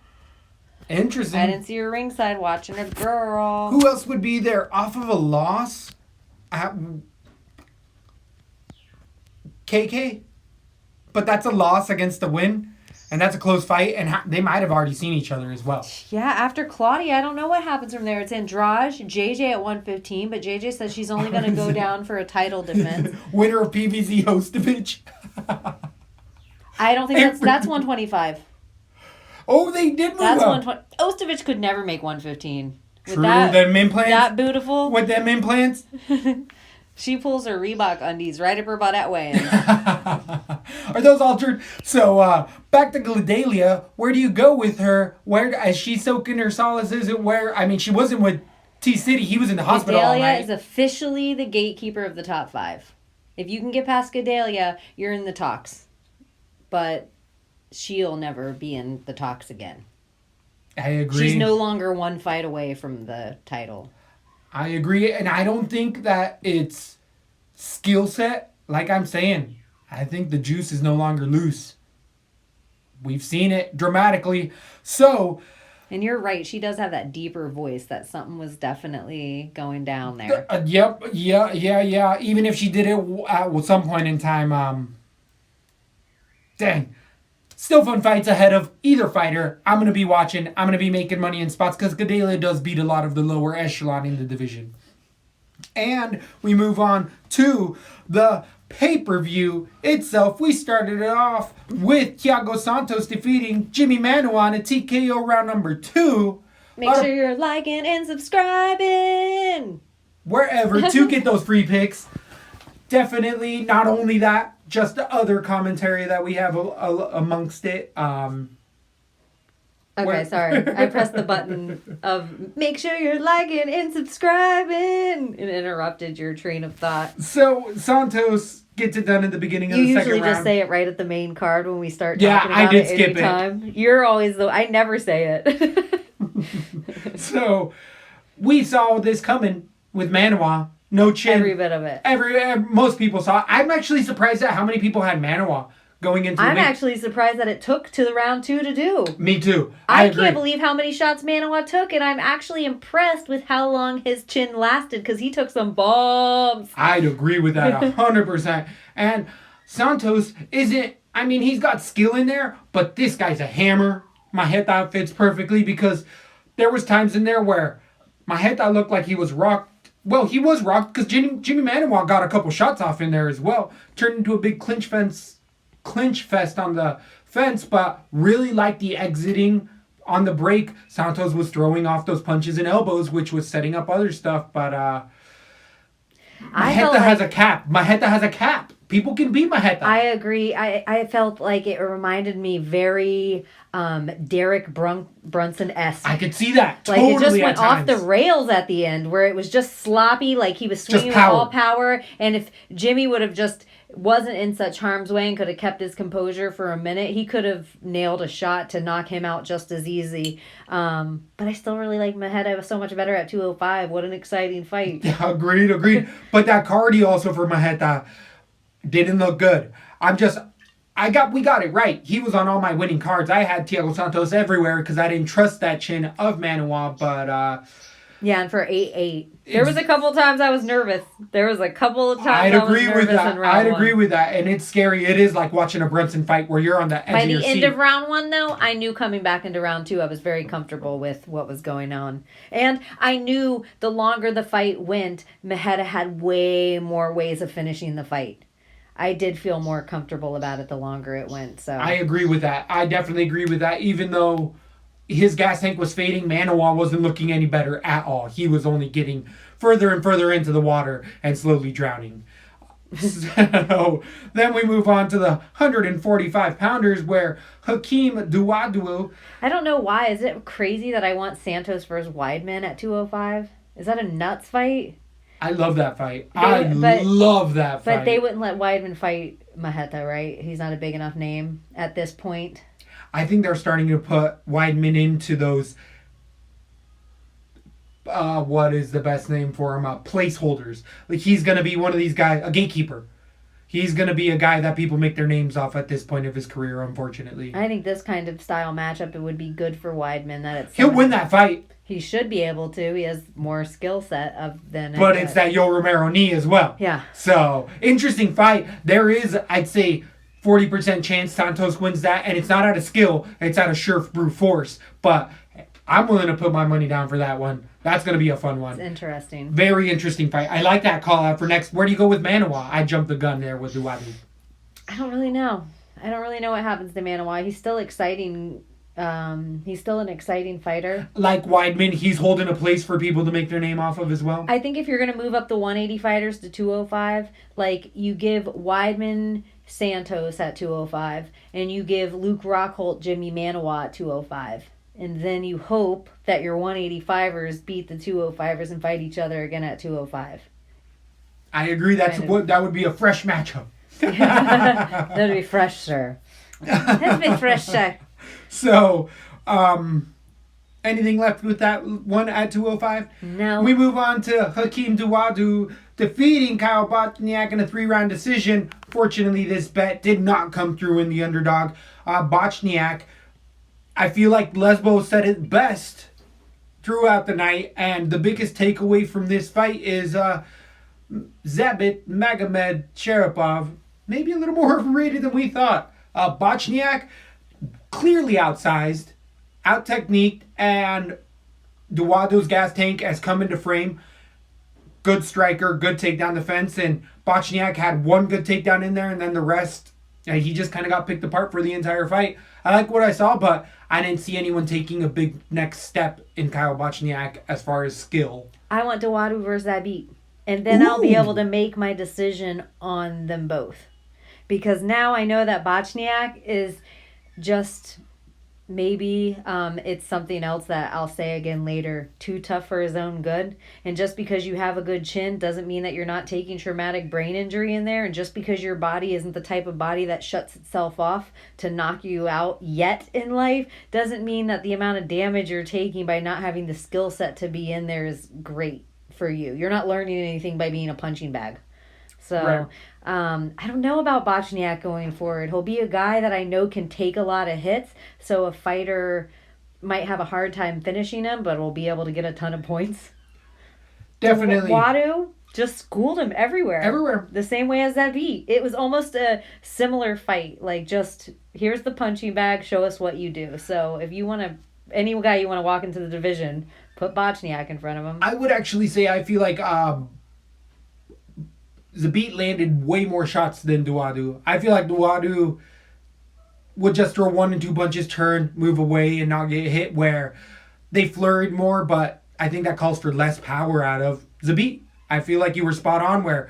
C: Interesting.
D: I didn't see her ringside watching her girl.
C: Who else would be there off of a loss? KK? But that's a loss against the win. And that's a close fight, and they might have already seen each other as well.
D: Yeah, after Claudia, I don't know what happens from there. It's Andrade, JJ at 115, but JJ says she's only going to go down for a title defense.
C: Winner of PVZ Hostovich.
D: I don't think that's 125.
C: Oh, they did move
D: that's
C: up.
D: 120. Ostovich could never make 115.
C: True, them implants.
D: That beautiful.
C: With them implants.
D: She pulls her Reebok undies right up her butt at weigh-ins.
C: Are those altered? So, back to Gadelha. Where do you go with her? Where is she soaking her solaces? She wasn't with T-City. He was in the hospital all night.
D: Gadelha is officially the gatekeeper of the top 5. If you can get past Gadelha, you're in the talks. But she'll never be in the talks again.
C: I agree.
D: She's no longer one fight away from the title.
C: I agree, and I don't think that it's skill set. Like I'm saying, I think the juice is no longer loose. We've seen it dramatically. So...
D: And you're right. She does have that deeper voice that something was definitely going down there.
C: Yep. Yeah. Even if she did it at some point in time, dang. Still fun fights ahead of either fighter. I'm going to be watching. I'm going to be making money in spots because Gadelha does beat a lot of the lower echelon in the division. And we move on to the pay-per-view itself. We started it off with Thiago Santos defeating Jimmy Manuwa in a TKO round number 2.
D: Make sure you're liking and subscribing.
C: Wherever to get those free picks. Definitely, not only that, just the other commentary that we have amongst it.
D: Okay,
C: Where-
D: sorry. I pressed the button of make sure you're liking and subscribing and interrupted your train of thought.
C: So Santos gets it done at the beginning of
D: You
C: the second
D: usually
C: round.
D: just say it right at the main card when we start
C: Yeah,
D: talking
C: I
D: about
C: did
D: it
C: skip it.
D: anytime. You're always the I never say it.
C: So we saw this coming with Manawa. No chin.
D: Every bit of it.
C: Most people saw it. I'm actually surprised at how many people had Manawa going into the
D: I'm
C: week.
D: actually surprised that it took to the round 2 to do.
C: Me too.
D: I
C: agree.
D: can't believe how many shots Manawa took, and I'm actually impressed with how long his chin lasted because he took some bombs.
C: I'd agree with that 100%. And Santos isn't, I mean, he's got skill in there, but this guy's a hammer. Maheta fits perfectly because there was times in there where Maheta looked like he was rocked. Well, he was rocked because Jimmy Manawa got a couple shots off in there as well. Turned into a big clinch fest on the fence, but really liked the exiting on the break. Santos was throwing off those punches and elbows, which was setting up other stuff, but Maheta has a cap. Maheta has a cap. People can beat Maheta.
D: I agree. I felt like it reminded me very Derek Brunson-esque.
C: I could see that.
D: Like
C: Totally
D: it just went
C: at
D: off the
C: times.
D: rails at the end where it was just sloppy, like he was swinging with all power. And if Jimmy would have just wasn't in such harm's way and could have kept his composure for a minute, he could have nailed a shot to knock him out just as easy. But I still really like Maheta. It was so much better at 205. What an exciting fight.
C: Yeah, agreed. But that cardio also for Maheta didn't look good. We got it right. He was on all my winning cards. I had Thiago Santos everywhere because I didn't trust that chin of Manawa, but
D: yeah, and for 8-8. There was a couple of times I was nervous. There was a couple of times
C: I'd
D: I was
C: agree with
D: nervous
C: that.
D: in round
C: I'd
D: one.
C: agree with that. And it's scary. It is like watching a Brunson fight where you're on the edge
D: By
C: of your
D: the end
C: seat.
D: of round 1, though, I knew coming back into round 2, I was very comfortable with what was going on. And I knew the longer the fight went, Maheta had way more ways of finishing the fight. I did feel more comfortable about it the longer it went. So
C: I agree with that. I definitely agree with that. Even though his gas tank was fading, Manawa wasn't looking any better at all. He was only getting further and further into the water and slowly drowning. So then we move on to the 145-pounders where Hakeem Dawodu.
D: I don't know why. Is it crazy that I want Santos versus Weidman at 205? Is that a nuts fight?
C: I love that fight.
D: But
C: love that fight.
D: But they wouldn't let Weidman fight Maheta, right? He's not a big enough name at this point.
C: I think they're starting to put Weidman into those, what is the best name for him? Placeholders. Like he's going to be one of these guys, a gatekeeper. He's going to be a guy that people make their names off at this point of his career, unfortunately.
D: I think this kind of style matchup, it would be good for Weidman.
C: He'll win that fight.
D: He should be able to. He has more skill set than.
C: But it's that Yo Romero knee as well.
D: Yeah.
C: So, interesting fight. There is, I'd say, 40% chance Santos wins that. And it's not out of skill. It's out of sheer brute force. But I'm willing to put my money down for that one. That's going to be a fun one.
D: It's interesting.
C: Very interesting fight. I like that call out for next. Where do you go with Manawa? I jumped the gun there with Dawodu.
D: I don't really know. I don't really know what happens to Manawa. He's still exciting. He's still an exciting fighter.
C: Like Weidman, he's holding a place for people to make their name off of as well.
D: I think if you're going to move up the 180 fighters to 205, like you give Weidman Santos at 205, and you give Luke Rockhold Jimmy Manawa at 205. And then you hope that your 185ers beat the 205ers and fight each other again at 205.
C: I agree. That would be a fresh matchup.
D: That would be fresh, sir. That'd be fresh, sir.
C: So, anything left with that one at 205?
D: No.
C: We move on to Hakeem Dawodu defeating Kyle Bochniak in a 3-round decision. Fortunately, this bet did not come through in the underdog. Bochniak, I feel like Lesbo said it best throughout the night, and the biggest takeaway from this fight is Zabit Magomed Sharipov, maybe a little more overrated than we thought. Bochniak, clearly outsized, out-techniqued, and Dawodu's gas tank has come into frame. Good striker, good takedown defense, and Bochniak had one good takedown in there, and then the rest, he just kind of got picked apart for the entire fight. I like what I saw, but I didn't see anyone taking a big next step in Kyle Bochniak as far as skill.
D: I want Dawodu versus Zabit. And then I'll be able to make my decision on them both. Because now I know that Bochniak is just Maybe it's something else that I'll say again later. Too tough for his own good. And just because you have a good chin doesn't mean that you're not taking traumatic brain injury in there. And just because your body isn't the type of body that shuts itself off to knock you out yet in life doesn't mean that the amount of damage you're taking by not having the skill set to be in there is great for you. You're not learning anything by being a punching bag. So,
C: Right.
D: I don't know about Bochniak going forward. He'll be a guy that I know can take a lot of hits, so a fighter might have a hard time finishing him, but will be able to get a ton of points.
C: Definitely.
D: Wadu just schooled him everywhere.
C: Everywhere.
D: The same way as Zabit. It was almost a similar fight. Like, just, here's the punching bag, show us what you do. So, if you want to, any guy you want to walk into the division, put Bochniak in front of him.
C: I would actually say I feel like Zabit landed way more shots than Duadu. I feel like Duadu would just throw 1 and 2 punches, turn, move away, and not get hit, where they flurried more, but I think that calls for less power out of Zabit. I feel like you were spot on, where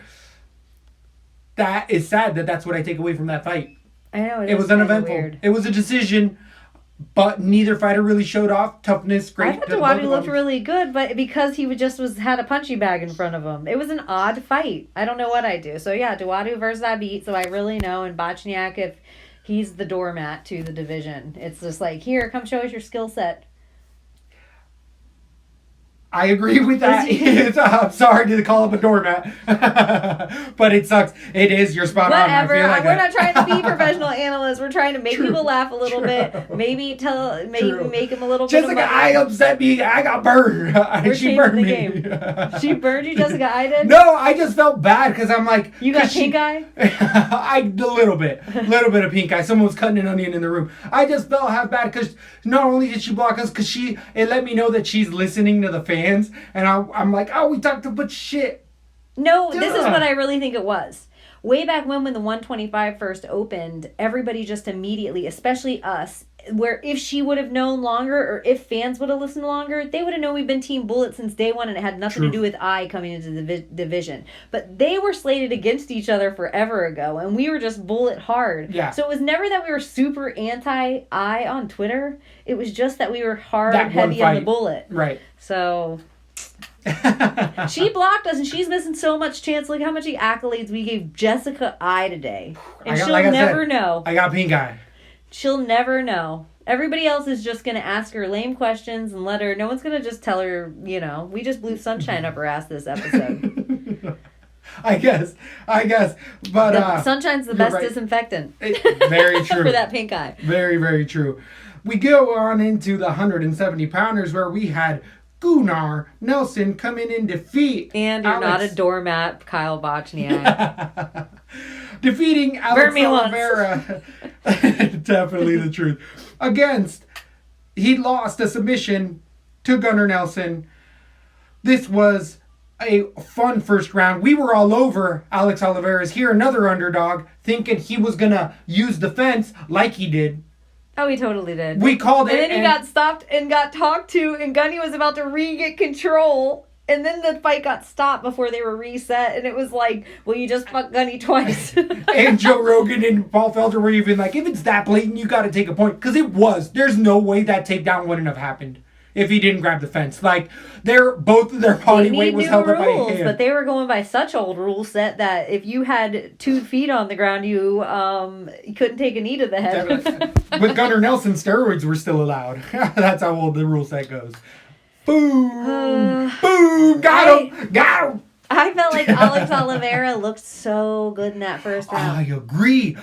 C: that is sad that that's what I take away from that fight.
D: I know,
C: It was uneventful.
D: weird.
C: It was a decision, but neither fighter really showed off toughness. Great.
D: I thought Duadu looked really good, but because he had a punching bag in front of him, it was an odd fight. I don't know what I do. So yeah, Duadu versus Zabit. So I really know, and Bochniak, if he's the doormat to the division, it's just like, here, come show us your skill set.
C: I agree with that. I'm sorry to call him a doormat, but it sucks. It is. You're spot on.
D: Whatever.
C: I feel like
D: We're not trying to be professional analysts. We're trying to make people laugh a little bit. Maybe make them a little bit.
C: Jessica I upset me. I got burned.
D: We're
C: She burned me.
D: game. She burned you, Jessica I did?
C: No, I just felt bad because I'm like,
D: You got pink eye?
C: A little bit of pink eye. Someone was cutting an onion in the room. I just felt half bad because not only did she block us, because it let me know that she's listening to the fans, and I'm like, oh, we talked a bunch of shit.
D: No, this is what I really think it was. Way back when the 125 first opened, everybody just immediately, especially us, where if she would have known longer, or if fans would have listened longer, they would have known we've been Team Bullet since day one, and it had nothing to do with I coming into the division. But they were slated against each other forever ago, and we were just Bullet hard.
C: Yeah.
D: So it was never that we were super anti-I on Twitter. It was just that we were hard,
C: That one
D: heavy on the
C: fight.
D: Bullet.
C: Right.
D: So she blocked us, and she's missing so much chance. Look how much accolades we gave Jessica I today. And she'll never know.
C: I got pink eye.
D: She'll never know. Everybody else is just going to ask her lame questions and let her... No one's going to just tell her, we just blew sunshine up her ass this episode.
C: I guess. But
D: sunshine's the
C: you're
D: best
C: right.
D: disinfectant.
C: Very true.
D: For that pink eye.
C: Very, very true. We go on into the 170 pounders, where we had Gunnar Nelson coming in defeat.
D: And you're not a doormat, Kyle Bochniak.
C: Defeating Alex Oliveira. Definitely the truth. He lost a submission to Gunnar Nelson. This was a fun first round. We were all over Alex Oliveira's here, another underdog, thinking he was going to use the fence like he did.
D: Oh, he totally did.
C: We called it.
D: And then he got stopped and got talked to, and Gunny was about to re-get control. And then the fight got stopped before they were reset, and it was like, well, you just fucked Gunny twice.
C: And Joe Rogan and Paul Felder were even like, if it's that blatant, you got to take a point. Because it was. There's no way that takedown wouldn't have happened if he didn't grab the fence. Like, both of their body weight was held up by a hand.
D: But they were going by such old rule set that if you had 2 feet on the ground, you couldn't take a knee to the head.
C: With Gunnar Nelson, steroids were still allowed. That's how old the rule set goes. Boom! Boom! Got him!
D: I felt like Alex Oliveira looked so good in that first round.
C: I agree,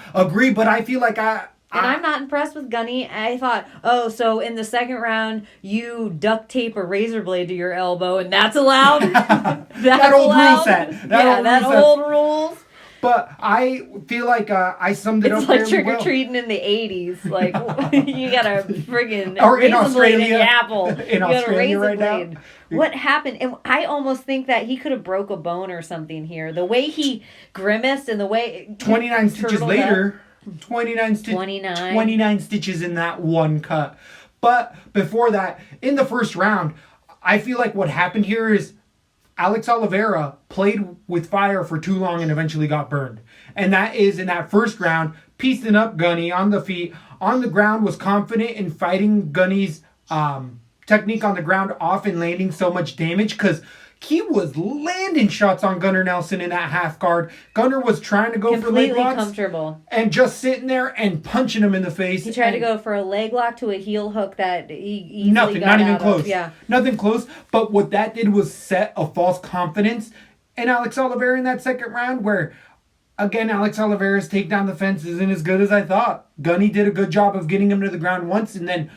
C: but I feel like
D: I'm not impressed with Gunny. I thought, so in the second round, you duct tape a razor blade to your elbow, and that's allowed?
C: That old rule set.
D: That old rules.
C: But I feel like I summed it up
D: very well. It's like
C: trick-or-treating
D: in the 80s. Like, you got a friggin'
C: or in
D: razor
C: Australia.
D: blade in your apple.
C: In Australia right now.
D: What happened? And I almost think that he could have broke a bone or something here. The way he grimaced and the way...
C: 29 stitches later. 29 stitches in that one cut. But before that, in the first round, I feel like what happened here is Alex Oliveira played with fire for too long and eventually got burned. And that is, in that first round, piecing up Gunny on the feet. On the ground, was confident in fighting Gunny's technique on the ground off and landing so much damage because he was landing shots on Gunnar Nelson in that half guard. Gunnar was trying to go for leg locks.
D: Comfortable.
C: And just sitting there and punching him in the face.
D: He tried to go for a leg lock to a heel hook that he easily got
C: not even
D: out
C: close.
D: Of. Yeah.
C: Nothing close. But what that did was set a false confidence in Alex Oliveira in that second round where, again, Alex Oliveira's takedown defense isn't as good as I thought. Gunny did a good job of getting him to the ground once, and then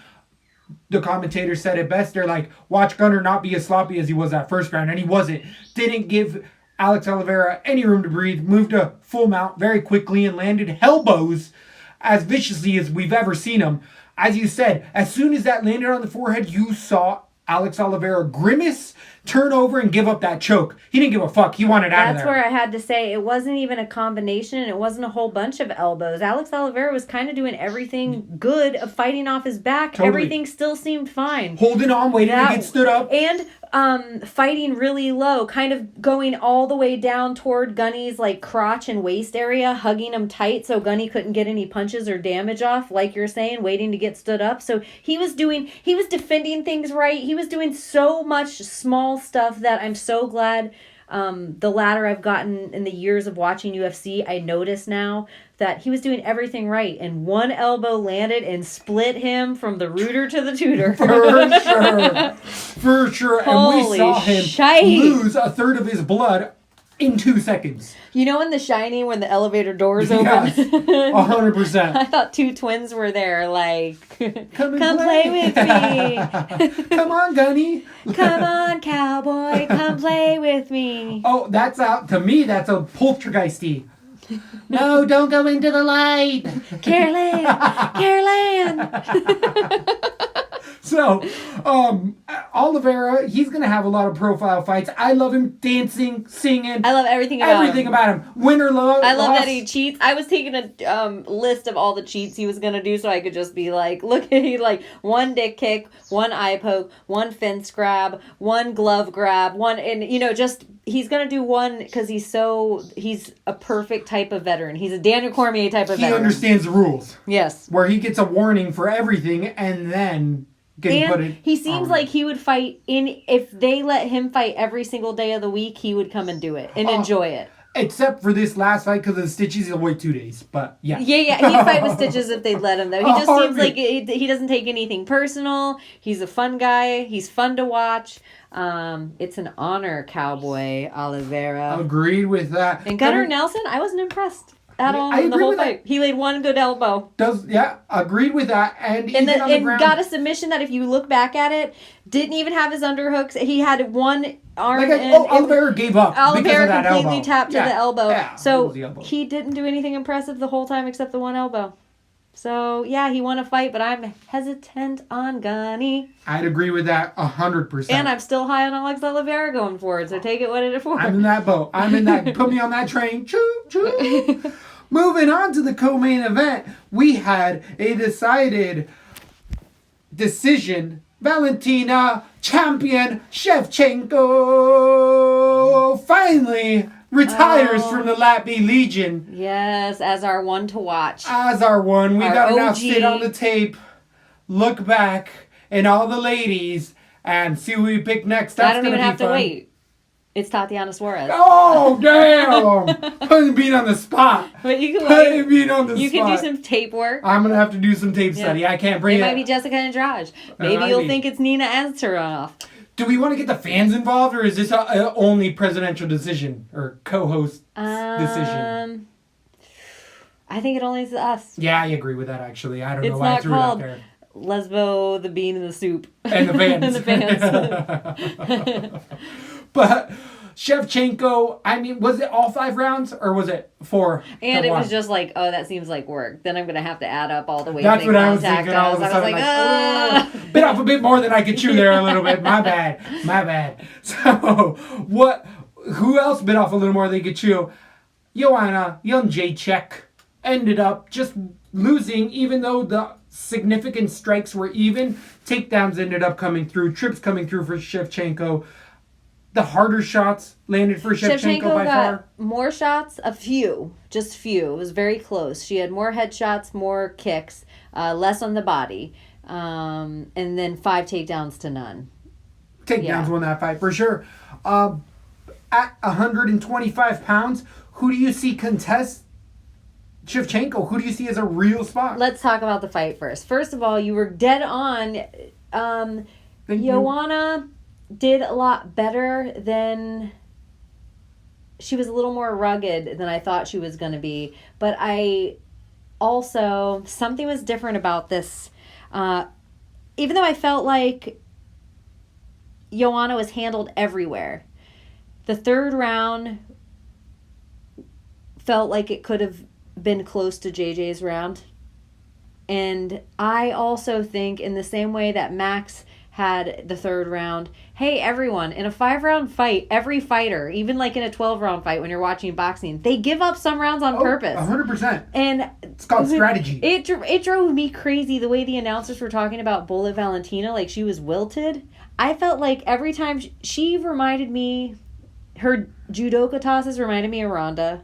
C: the commentator said it best. They're like, watch Gunnar not be as sloppy as he was that first round. And he wasn't. Didn't give Alex Oliveira any room to breathe. Moved to full mount very quickly and landed elbows as viciously as we've ever seen him. As you said, as soon as that landed on the forehead, you saw Alex Oliveira grimace, turn over, and give up that choke. He didn't give a fuck. He wanted out of there.
D: That's where I had to say it wasn't even a combination and it wasn't a whole bunch of elbows. Alex Oliveira was kind of doing everything good, of fighting off his back. Totally. Everything still seemed fine.
C: Holding on, waiting to get stood up.
D: And fighting really low, kind of going all the way down toward Gunny's like crotch and waist area, hugging him tight so Gunny couldn't get any punches or damage off, like you're saying, waiting to get stood up. So he was defending things right. He was doing so much small stuff that I'm so glad the latter I've gotten in the years of watching UFC, I notice now that he was doing everything right. And one elbow landed and split him from the rooter to the tutor.
C: For sure.
D: Holy
C: and we saw him lose a third of his blood in 2 seconds.
D: You know in The Shining when the elevator doors open?
C: Yes, 100%.
D: I thought two twins were there, like, come play with me.
C: Come on, Gunny.
D: Come on, cowboy, come play with me.
C: Oh, that's out. To me, that's a poltergeisty. No, don't go into the light.
D: Carolyn.
C: So, Oliveira, he's going to have a lot of profile fights. I love him dancing, singing.
D: I love everything about
C: him. Win or loss.
D: I love that he cheats. I was taking a list of all the cheats he was going to do so I could just be like, look at he like one dick kick, one eye poke, one fence grab, one glove grab, one, and just he's going to do one because he's a perfect type of veteran. He's a Daniel Cormier type of veteran.
C: He understands the rules.
D: Yes.
C: Where he gets a warning for everything and then
D: he seems like he would fight if they let him fight every single day of the week, he would come and do it and enjoy it.
C: Except for this last fight because of the stitches, he'll wait 2 days. But yeah.
D: Yeah, he'd fight with stitches if they'd let him though. He just seems like he doesn't take anything personal. He's a fun guy. He's fun to watch. It's an honor, Cowboy Oliveira.
C: Agreed with that.
D: And Gunnar Nelson, I wasn't impressed at all in the whole fight. He laid one good elbow.
C: Agreed with that. And
D: got a submission that if you look back at it, didn't even have his underhooks. He had one arm.
C: Oliveira gave up.
D: Oliveira completely tapped to the elbow.
C: Yeah,
D: so he didn't do anything impressive the whole time except the one elbow. So, yeah, he won a fight, but I'm hesitant on Gunny.
C: I'd agree with that 100%.
D: And I'm still high on Alex Oliveira going forward, so take it what it for.
C: I'm in that boat. Put me on that train. Choo, choo. Moving on to the co-main event, we had a decided decision. Valentina, champion, Shevchenko, finally retires from the LaTB Legion.
D: Yes, as our one to watch.
C: As our one. We got to now sit on the tape, look back, and all the ladies, and see who we pick next. That's
D: I don't even have to wait. It's Tatiana Suarez.
C: Oh, damn! Putting Bean on the spot.
D: But you can
C: Putting Bean on the spot.
D: You can do some tape work.
C: I'm going to have to do some tape study. I can't bring it.
D: It might be Jessica Andrade. Maybe you'll think it's Nina Ansaroff.
C: Do we want to get the fans involved, or is this only presidential decision or co-host decision?
D: I think it only is us.
C: Yeah, I agree with that, actually. I don't know why I threw it out there.
D: Lesbo, the bean, and the soup.
C: And the fans.
D: And the fans.
C: But Shevchenko, I mean, was it all 5 rounds or was it 4?
D: And it was just like, oh, that seems like work. Then I'm going to have to add up all the ways
C: That's what I was
D: thinking.
C: All of a sudden, bit off a bit more than I could chew there a little bit. My bad. So, who else bit off a little more than they could chew? Joanna Jędrzejczyk ended up just losing, even though the significant strikes were even. Takedowns ended up coming through. Trips coming through for Shevchenko. the harder shots landed for Shevchenko by far.
D: More shots, just few. It was very close. She had more headshots, more kicks, less on the body, and then 5 takedowns to none.
C: Takedowns won that fight for sure. At 125 pounds, who do you see contest Shevchenko? Who do you see as a real spot?
D: Let's talk about the fight first. First of all, you were dead on. Joanna did a lot better than... She was a little more rugged than I thought she was going to be. But I also... Something was different about this. Even though I felt like Joanna was handled everywhere, the third round felt like it could have been close to JJ's round. And I also think, in the same way that Max had the third round, hey, everyone, in a 5-round fight, every fighter, even like in a 12-round fight when you're watching boxing, they give up some rounds on purpose.
C: 100%.
D: And
C: it's called strategy.
D: It drove me crazy the way the announcers were talking about Bullet Valentina like she was wilted. I felt like every time she reminded me, her judoka tosses reminded me of Ronda.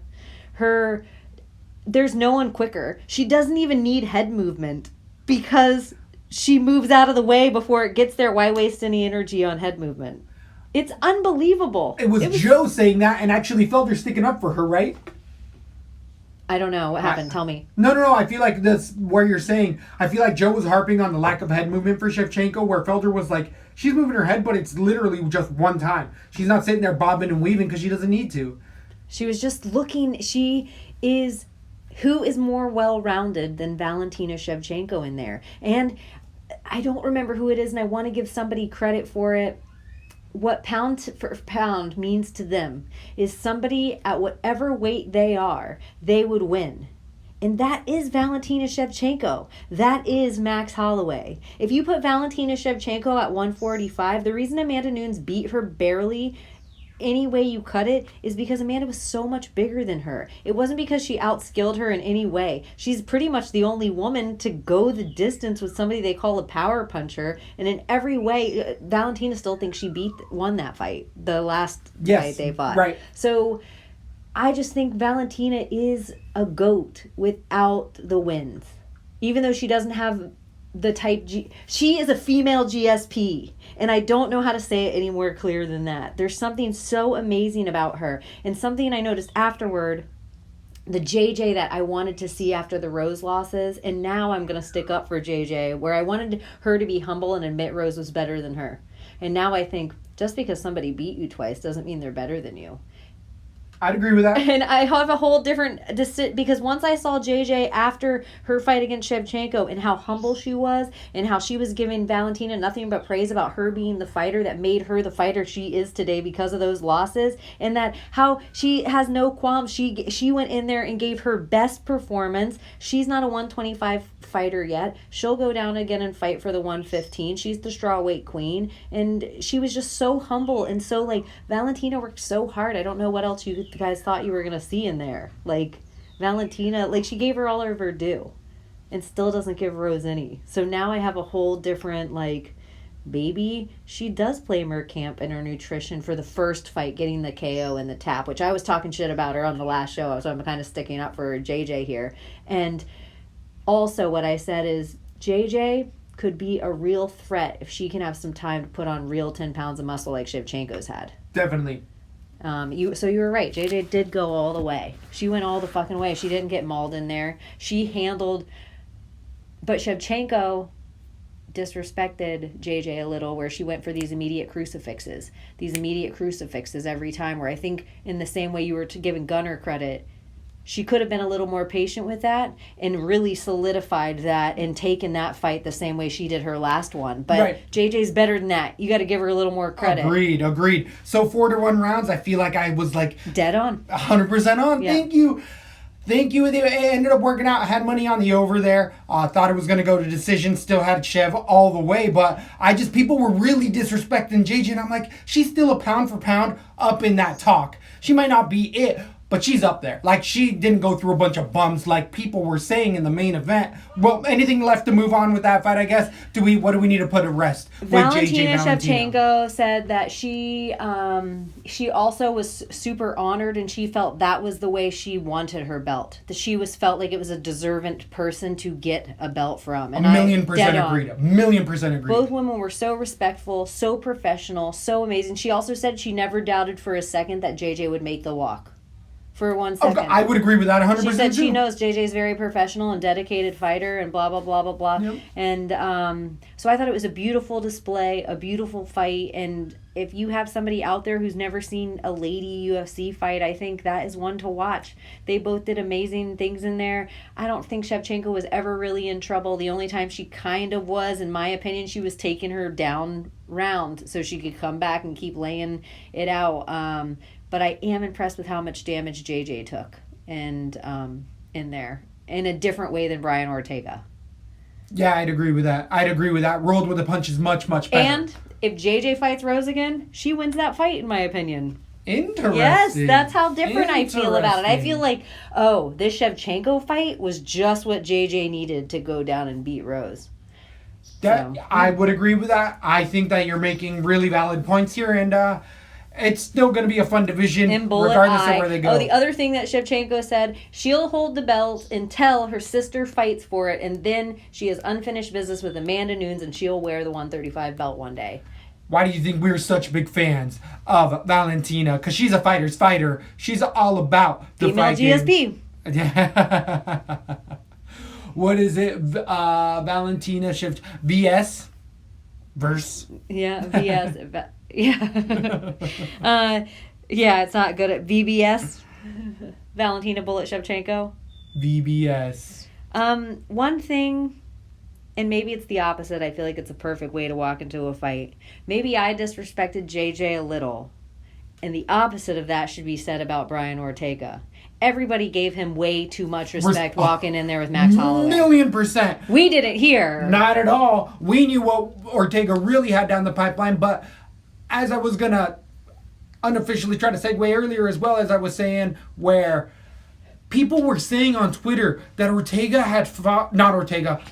D: There's no one quicker. She doesn't even need head movement because she moves out of the way before it gets there. Why waste any energy on head movement? It's unbelievable.
C: It was Joe saying that and actually Felder sticking up for her, right?
D: I don't know. What happened? Tell me.
C: No. I feel like that's where you're saying. I feel like Joe was harping on the lack of head movement for Shevchenko, where Felder was like, she's moving her head, but it's literally just one time. She's not sitting there bobbing and weaving because she doesn't need to.
D: She was just looking. She is... Who is more well-rounded than Valentina Shevchenko in there? And I don't remember who it is, and I want to give somebody credit for it. What pound for pound means to them is somebody at whatever weight they are, they would win. And that is Valentina Shevchenko. That is Max Holloway. If you put Valentina Shevchenko at 145, the reason Amanda Nunes beat her barely any way you cut it is because Amanda was so much bigger than her. It wasn't because she outskilled her in any way. She's pretty much the only woman to go the distance with somebody they call a power puncher, and in every way Valentina still thinks she won that fight, the last fight they fought.
C: Right.
D: So I just think Valentina is a GOAT without the wins. Even though she doesn't have the type G, she is a female GSP, and I don't know how to say it any more clear than that. There's something so amazing about her, and something I noticed afterward, the JJ that I wanted to see after the Rose losses, and now I'm going to stick up for JJ, where I wanted her to be humble and admit Rose was better than her. And now I think just because somebody beat you twice doesn't mean they're better than you.
C: I'd agree with that.
D: And I have a whole different... Because once I saw JJ after her fight against Shevchenko and how humble she was and how she was giving Valentina nothing but praise about her being the fighter that made her the fighter she is today because of those losses, and that how she has no qualms. She went in there and gave her best performance. She's not a 125 fighter yet. She'll go down again and fight for the 115. She's the strawweight queen. And she was just so humble and so like... Valentina worked so hard. I don't know what else you guys thought you were going to see in there. Like, Valentina, like, she gave her all of her due and still doesn't give Rose any. So now I have a whole different, like, baby, she does play Merkamp in her nutrition for the first fight, getting the KO and the tap, which I was talking shit about her on the last show, so I'm kind of sticking up for JJ here. And also what I said is JJ could be a real threat if she can have some time to put on real 10 pounds of muscle like Shevchenko's had.
C: Definitely.
D: So you were right. JJ did go all the way. She went all the fucking way. She didn't get mauled in there. She handled... But Shevchenko disrespected JJ a little, where she went for these immediate crucifixes. These immediate crucifixes every time, where I think in the same way you were giving Gunnar credit, she could have been a little more patient with that and really solidified that and taken that fight the same way she did her last one. But right. JJ's better than that. You got to give her a little more credit.
C: Agreed. So 4-1 rounds, I feel like I was like...
D: Dead on.
C: 100% on. Yeah. Thank you. It ended up working out. I had money on the over there. Thought it was going to go to decision. Still had Chev all the way. But people were really disrespecting JJ. And I'm like, she's still a pound for pound up in that talk. She might not be it. but she's up there. Like, she didn't go through a bunch of bumps like people were saying in the main event. Well, anything left to move on with that fight, I guess? What do we need to put to rest with
D: Valentina
C: Valentina?
D: Shevchenko said that she also was super honored, and she felt that was the way she wanted her belt. That she felt like it was a deserving person to get a belt from. And
C: A million percent agreed.
D: Both women were so respectful, so professional, so amazing. She also said she never doubted for a second that JJ would make the walk. For 1 second.
C: Okay, I would agree with that 100%.
D: She said
C: too.
D: she knows JJ's very professional and dedicated fighter and blah, blah, blah, blah, blah.
C: Yep.
D: And so I thought it was a beautiful display, a beautiful fight. And if you have somebody out there who's never seen a lady UFC fight, I think that is one to watch. They both did amazing things in there. I don't think Shevchenko was ever really in trouble. The only time she kind of was, in my opinion, she was taking her down round so she could come back and keep laying it out. But I am impressed with how much damage JJ took and in there in a different way than Brian Ortega.
C: Yeah, I'd agree with that. Rolled with the punches much, much better.
D: And if JJ fights Rose again, she wins that fight, in my opinion.
C: Interesting.
D: Yes, that's how different I feel about it. I feel like, this Shevchenko fight was just what JJ needed to go down and beat Rose.
C: I would agree with that. I think that you're making really valid points here, and it's still going to be a fun division, regardless of where they go.
D: Oh, the other thing that Shevchenko said, she'll hold the belt until her sister fights for it, and then she has unfinished business with Amanda Nunes, and she'll wear the 135 belt one day.
C: Why do you think we're such big fans of Valentina? Because she's a fighter's fighter. She's all about the
D: female
C: fight
D: GSP.
C: What is it? Valentina Shift VS verse.
D: Yeah, VS. Yeah. Yeah, it's not good at VBS. Valentina Bullet Shevchenko.
C: VBS.
D: One thing, and maybe it's the opposite. I feel like it's a perfect way to walk into a fight. Maybe I disrespected JJ a little. And the opposite of that should be said about Brian Ortega. Everybody gave him way too much respect walking in there with Max Holloway.
C: 1,000,000%.
D: We didn't hear.
C: Not at all. We knew what Ortega really had down the pipeline, but as I was going to unofficially try to segue earlier, as well as I was saying, where people were saying on Twitter that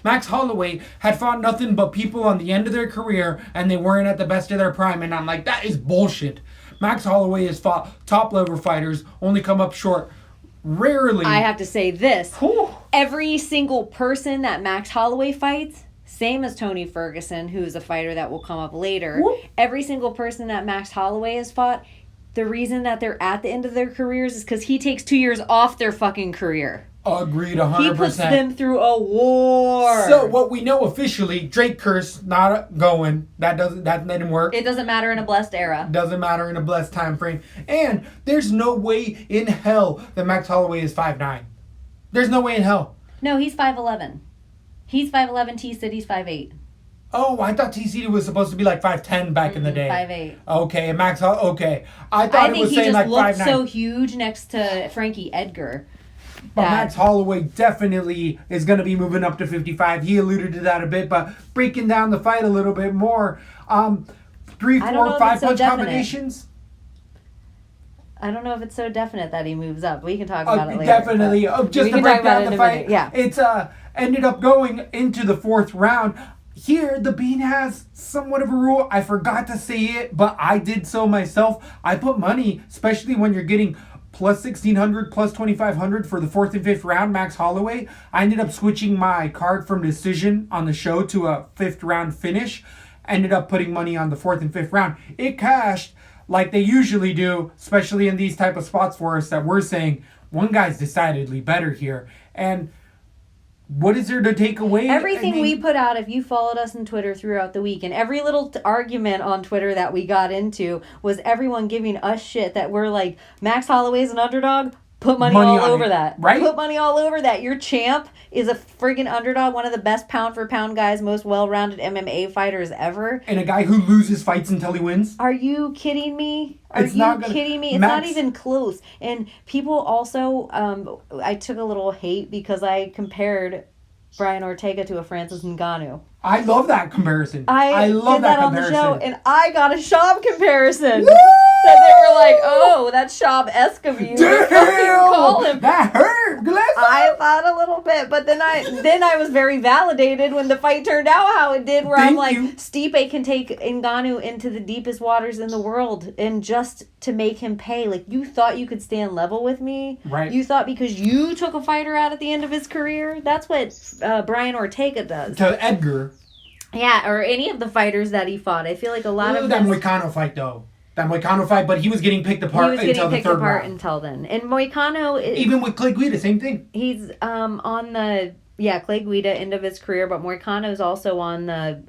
C: Max Holloway had fought nothing but people on the end of their career and they weren't at the best of their prime. And I'm like, that is bullshit. Max Holloway has fought top-level fighters, only come up short. Rarely.
D: I have to say this.
C: Whew.
D: Every single person that Max Holloway fights, same as Tony Ferguson, who is a fighter that will come up later,
C: Whoop.
D: every single person that Max Holloway has fought, the reason that they're at the end of their careers is because he takes 2 years off their fucking career.
C: Agreed 100%.
D: He puts them through a war.
C: So what we know officially, Drake curse not going. That didn't work.
D: It doesn't matter in a blessed era.
C: Doesn't matter in a blessed time frame. And there's no way in hell that Max Holloway is 5'9". There's no way in hell.
D: No, he's 5'11". He's 5'11". T City's 5'8".
C: Oh, I thought TCD was supposed to be like 5'10" back in the day.
D: 5'8".
C: Okay, and Max okay. I thought it was saying like 5'9".
D: I think he just looked so huge next to Frankie Edgar.
C: But Max Holloway definitely is going to be moving up to 55. He alluded to that a bit, but breaking down the fight a little bit more. 3, 4, 5 punch combinations.
D: I don't know if it's so definite that he moves up. We can talk about it later.
C: Definitely. Just to break down the fight.
D: Yeah.
C: It's ended up going into the 4th round. Here, the Bean has somewhat of a rule. I forgot to say it, but I did so myself. I put money, especially when you're getting plus 1,600, plus 2,500 for the 4th and 5th round, Max Holloway. I ended up switching my card from decision on the show to a 5th round finish. Ended up putting money on the 4th and 5th round. It cashed like they usually do, especially in these type of spots for us that we're saying one guy's decidedly better here. And what is there to take away?
D: Everything we put out, if you followed us on Twitter throughout the week, and every little argument on Twitter that we got into was everyone giving us shit that we're like, Max Holloway's an underdog? Put money all over that.
C: Right?
D: Put money all over that. Your champ is a friggin' underdog, one of the best pound-for-pound guys, most well-rounded MMA fighters ever.
C: And a guy who loses fights until he wins?
D: Are you kidding me? It's not even close. And people also, I took a little hate because I compared Brian Ortega to a Francis Ngannou.
C: I love that comparison.
D: I love that comparison. On the show, and I got a Shab comparison.
C: Woo!
D: That they were like, oh, that's Shab Escoview. Call him.
C: That hurt, Gillespie.
D: I thought a little bit, but then I was very validated when the fight turned out how it did, where I'm like, Stipe can take Ngannou into the deepest waters in the world, and just to make him pay. Like, you thought you could stand level with me?
C: Right.
D: You thought because you took a fighter out at the end of his career? That's what Brian Ortega does.
C: To Edgar.
D: Yeah, or any of the fighters that he fought. I feel like a lot of
C: that Moicano fight, though. That Moicano fight, but he was getting picked apart until the third round.
D: Until then. And Moicano...
C: Even with Clay Guida, same thing.
D: He's on the... Yeah, Clay Guida, end of his career, but Moicano's also on the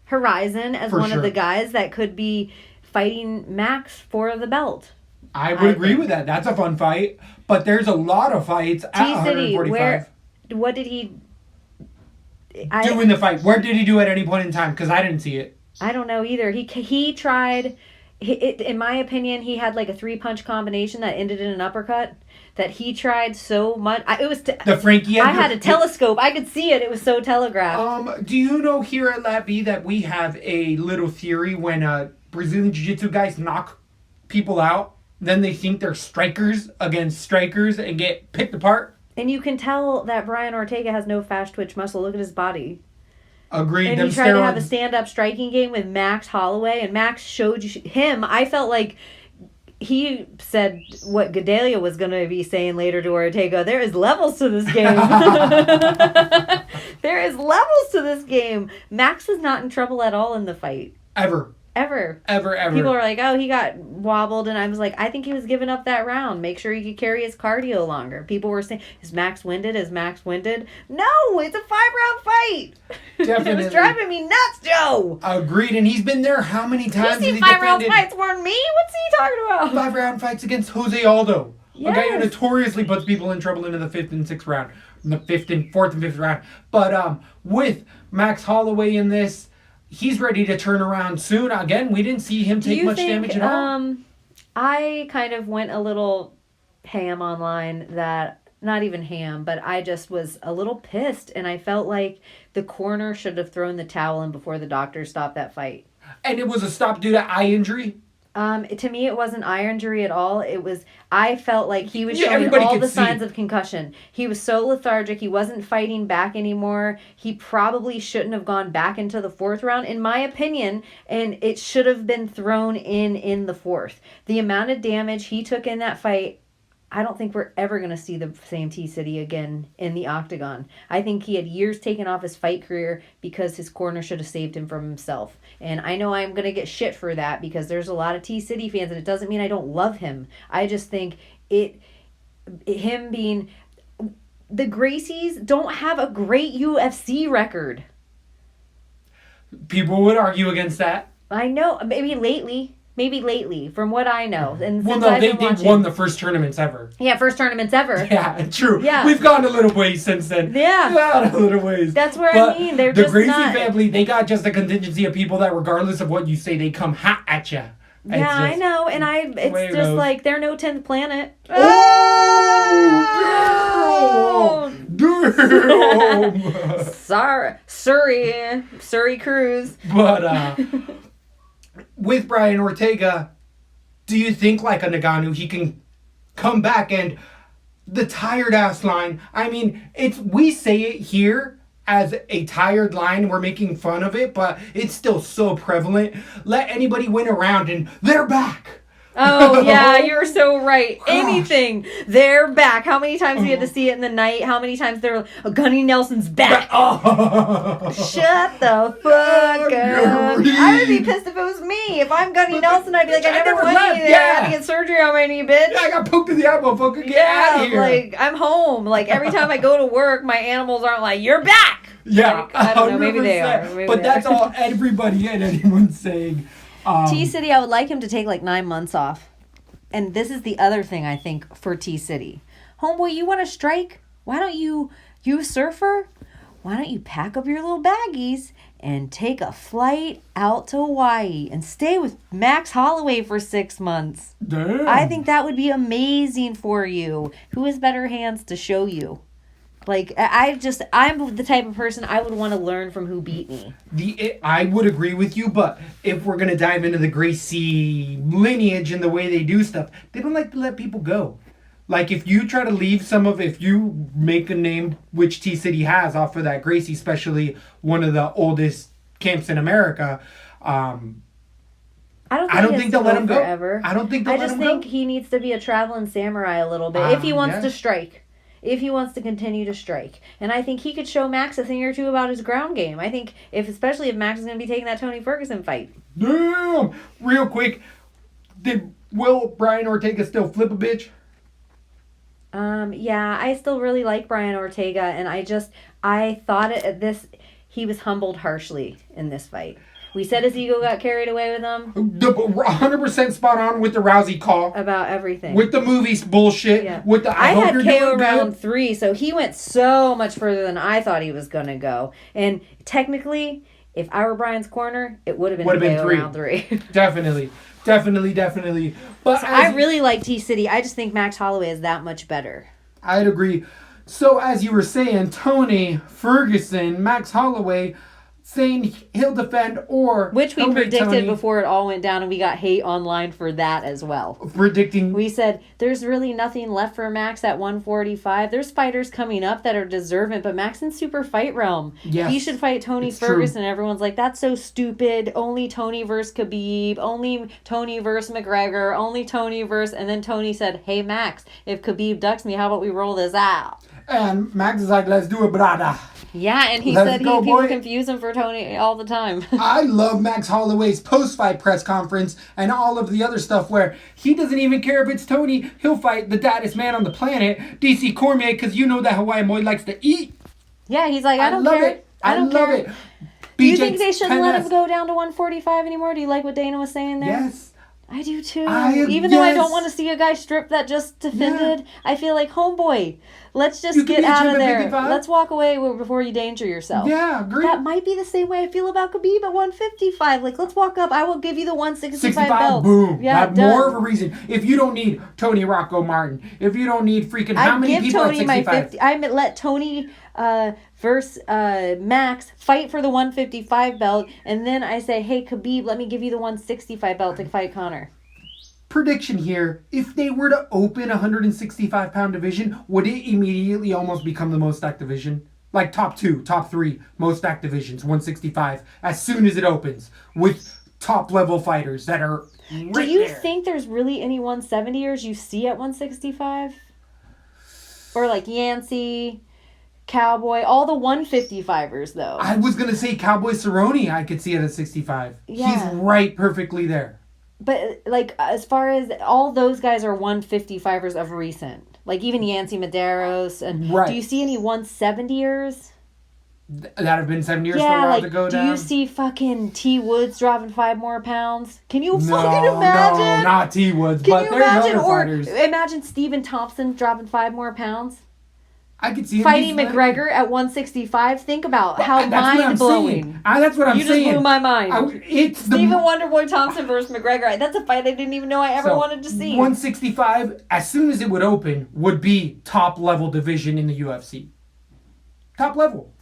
D: horizon as one of the guys that could be fighting Max for the belt.
C: I would agree with that. That's a fun fight. But there's a lot of fights at 145.
D: What did he...
C: do in the fight? Where did he do at any point in time? Because I didn't see it.
D: I don't know either. He tried... in my opinion, he had like a 3-punch combination that ended in an uppercut that he tried so much.
C: The Frankie.
D: I had a telescope. I could see it. It was so telegraphed.
C: Do you know here at LaTB that we have a little theory when Brazilian Jiu-Jitsu guys knock people out, then they think they're strikers against strikers and get picked apart?
D: And you can tell that Brian Ortega has no fast twitch muscle. Look at his body.
C: Agreed.
D: And he tried to have a stand-up striking game with Max Holloway, and Max showed him. I felt like he said what Gedalia was going to be saying later to Ortega. There is levels to this game. There is levels to this game. Max was not in trouble at all in the fight.
C: Ever.
D: People are like, oh, he got wobbled, and I was like, I think he was giving up that round. Make sure he could carry his cardio longer. People were saying, is Max winded? No, it's a 5-round fight.
C: Definitely.
D: It was driving me nuts, Joe.
C: Agreed, and he's been there how many times?
D: He's seen 5-round fights more than me? What's he talking about?
C: 5-round fights against Jose Aldo.
D: Yes.
C: A guy who notoriously puts people in trouble into the 5th and 6th round. In the 4th and 5th round. But with Max Holloway in this, he's ready to turn around soon. Again, we didn't see him take much damage at all.
D: I kind of went a little ham online not even ham, but I just was a little pissed, and I felt like the corner should have thrown the towel in before the doctor stopped that fight.
C: And it was a stop due to eye injury?
D: To me, it wasn't eye injury at all. I felt like he was showing all the signs of concussion. He was so lethargic. He wasn't fighting back anymore. He probably shouldn't have gone back into the 4th round, in my opinion, and it should have been thrown in the 4th. The amount of damage he took in that fight, I don't think we're ever going to see the same T-City again in the octagon. I think he had years taken off his fight career because his corner should have saved him from himself. And I know I'm going to get shit for that because there's a lot of T-City fans, and it doesn't mean I don't love him. I just think him being... The Gracies don't have a great UFC record.
C: People would argue against that.
D: I know. Maybe lately, from what I know. And
C: well, no, they won the first tournaments ever.
D: Yeah, first tournaments ever.
C: Yeah, true.
D: Yeah.
C: We've gone a little ways since then.
D: Yeah.
C: Gone a little ways.
D: That's what I mean. They're
C: the
D: just
C: Gracie
D: not...
C: family, they got just a contingency of people that regardless of what you say, they come hot at you.
D: Yeah, I know. And it's just like, they're no 10th planet.
C: Oh! Damn!
D: Surrey Cruz.
C: But, with Brian Ortega, do you think like a Ngannou, he can come back and the tired ass line? I mean, we say it here as a tired line, we're making fun of it, but it's still so prevalent. Let anybody win a round and they're back.
D: Oh, yeah, you're so right. Anything. They're back. How many times we had to see it in the night? How many times they were like, Gunny Nelson's back. Shut the fuck up. I would be pissed if it was me. If I'm Gunny Nelson, I'd be like, I never went anywhere. I had to get surgery on my knee, bitch.
C: Yeah, I got poked in the eyeball, fucker. Get out of here.
D: Like, I'm home. Like, every time I go to work, my animals aren't like, you're back.
C: Yeah,
D: like, I don't know. Maybe they are.
C: But that's all everybody and anyone's saying.
D: T-City, I would like him to take like 9 months off. And this is the other thing I think for T-City. Homeboy, you want to strike? Why don't you surfer? Why don't you pack up your little baggies and take a flight out to Hawaii and stay with Max Holloway for 6 months?
C: Damn.
D: I think that would be amazing for you. Who has better hands to show you? Like, I'm the type of person I would want to learn from who beat me.
C: I would agree with you, but if we're going to dive into the Gracie lineage and the way they do stuff, they don't like to let people go. Like, if you try to leave if you make a name, which T-City has off of that Gracie, especially one of the oldest camps in America, I don't think they'll let him go.
D: Forever.
C: I don't think they'll let him go.
D: I just think he needs to be a traveling samurai a little bit if he wants to strike. If he wants to continue to strike. And I think he could show Max a thing or two about his ground game. I think, especially if Max is going to be taking that Tony Ferguson fight.
C: Damn! Real quick, will Brian Ortega still flip a bitch?
D: Yeah, I still really like Brian Ortega, and I thought he was humbled harshly in this fight. We said his ego got carried away with him.
C: 100% spot on with the Rousey call.
D: About everything.
C: With the movies bullshit.
D: Yeah.
C: With the
D: I had KO round
C: good.
D: 3, so he went so much further than I thought he was going to go. And technically, if I were Brian's corner, it would have been KO round 3.
C: Definitely. But
D: so I really like T-City. I just think Max Holloway is that much better.
C: I'd agree. So as you were saying, Tony Ferguson, Max Holloway, saying he'll defend or...
D: Which we predicted before it all went down, and we got hate online for that as well.
C: Predicting...
D: We said, there's really nothing left for Max at 145. There's fighters coming up that are deserving, but Max in super fight realm.
C: Yes,
D: he should fight Tony Ferguson. True. Everyone's like, that's so stupid. Only Tony versus Khabib. Only Tony versus McGregor. Only Tony versus... And then Tony said, hey, Max, if Khabib ducks me, how about we roll this out?
C: And Max is like, let's do it, brother.
D: Yeah, and he said people confuse him for Tony all the time.
C: I love Max Holloway's post-fight press conference and all of the other stuff where he doesn't even care if it's Tony. He'll fight the daddest man on the planet, DC Cormier, because you know that Hawaiian boy likes to eat.
D: Yeah, he's like, I don't care.
C: I love it.
D: Do you think they shouldn't let him go down to 145 anymore? Do you like what Dana was saying there?
C: Yes.
D: I do too. Even though I don't want to see a guy strip that just defended, I feel like, homeboy, let's just get out of there. 55? Let's walk away before you danger yourself.
C: Yeah, agree.
D: That might be the same way I feel about Khabib at 155. Like, let's walk up. I will give you the 165 belt.
C: Boom.
D: Yeah,
C: that's more of a reason. If you don't need Tony Rocco Martin, if you don't need freaking how many people at 65?
D: I let Tony versus Max fight for the 155 belt, and then I say, hey, Khabib, let me give you the 165 belt to fight Conor.
C: Prediction here, if they were to open a 165-pound division, would it immediately almost become the most stacked division? Like top 2, top 3 most stacked divisions, 165, as soon as it opens, with top-level fighters that are right
D: Do you
C: there.
D: think there's really any 170ers you see at 165? Or like Yancey, Cowboy, all the 155ers, though.
C: I was going to say Cowboy Cerrone I could see at a 65.
D: Yeah.
C: He's right perfectly there.
D: But, like, as far as all those guys are 155ers of recent. Like, even Yancey Medeiros. And
C: right.
D: Do you see any 170ers?
C: That have been 7 years for a while to go down?
D: Do you see fucking T. Woods dropping 5 more pounds? Can you fucking imagine?
C: No, not T. Woods,
D: Can
C: but
D: you
C: there's
D: imagine?
C: other fighters.
D: Imagine Stephen Thompson dropping 5 more pounds.
C: I could see him
D: fighting McGregor at 165. Think about how mind-blowing.
C: That's what I'm saying.
D: You just blew my mind.
C: Stephen
D: Wonderboy Thompson versus McGregor. That's a fight I didn't even know I ever wanted to see.
C: 165, as soon as it would open, would be top-level division in the UFC. Top level.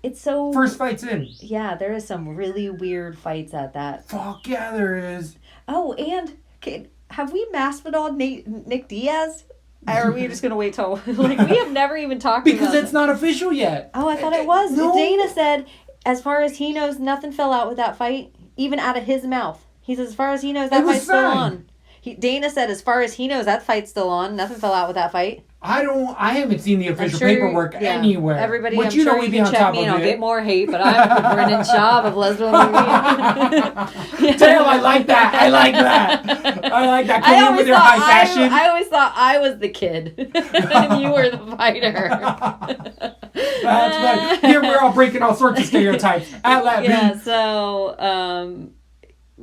D: It's so...
C: First fight's in.
D: Yeah, there is some really weird fights at that.
C: Fuck yeah, there is.
D: Oh, and have we Masvidal Nick Diaz? Or are we just going to wait till... Like, we have never even talked about
C: Because it's not official yet.
D: Oh, I thought it was.
C: No.
D: Dana said, as far as he knows, nothing fell out with that fight, even out of his mouth. He says, as far as he knows, that fight's still on. Dana said, as far as he knows, that fight's still on. Nothing fell out with that fight.
C: I haven't seen the official paperwork anywhere.
D: Everybody,
C: but
D: I'm sure you can check me and I'll get more hate, but I'm the Brennan Schaub of Lesbo and The Bean.
C: Damn, I like that. I like that. Come in with your high fashion.
D: I always thought I was the kid and you were the fighter.
C: That's funny. Here we're all breaking all sorts of stereotypes. At LaTB.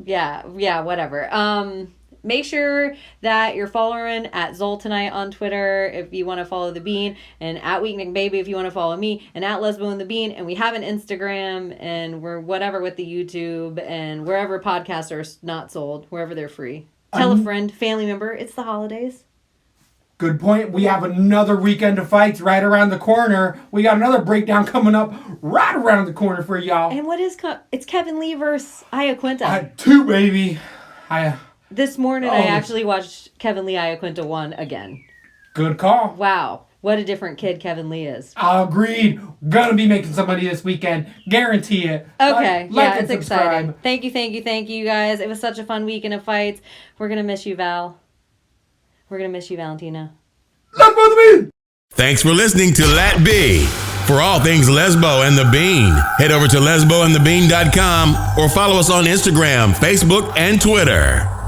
D: Yeah, so, whatever. Make sure that you're following at Zoltanite on Twitter if you want to follow The Bean, and at WeeknickBaby if you want to follow me, and at Lesbo and The Bean. And we have an Instagram, and we're whatever with the YouTube, and wherever podcasts are not sold, wherever they're free. Tell a friend, family member. It's the holidays.
C: Good point. We have another weekend of fights right around the corner. We got another breakdown coming up right around the corner for y'all.
D: And what is it's Kevin Lee versus Iaquinta.
C: 2, baby.
D: This morning I actually watched Kevin Lee Iaquinta 1 again.
C: Good call.
D: Wow. What a different kid Kevin Lee is.
C: Agreed. Gonna be making some money this weekend. Guarantee it.
D: Okay.
C: Like
D: it's
C: and subscribe.
D: exciting. Thank you, guys. It was such a fun weekend of fights. We're going to miss you, Val. We're going to miss you, Valentina.
C: Lesbo and The Bean!
B: Thanks for listening to LaTB. For all things Lesbo and The Bean, head over to lesboandthebean.com or follow us on Instagram, Facebook, and Twitter.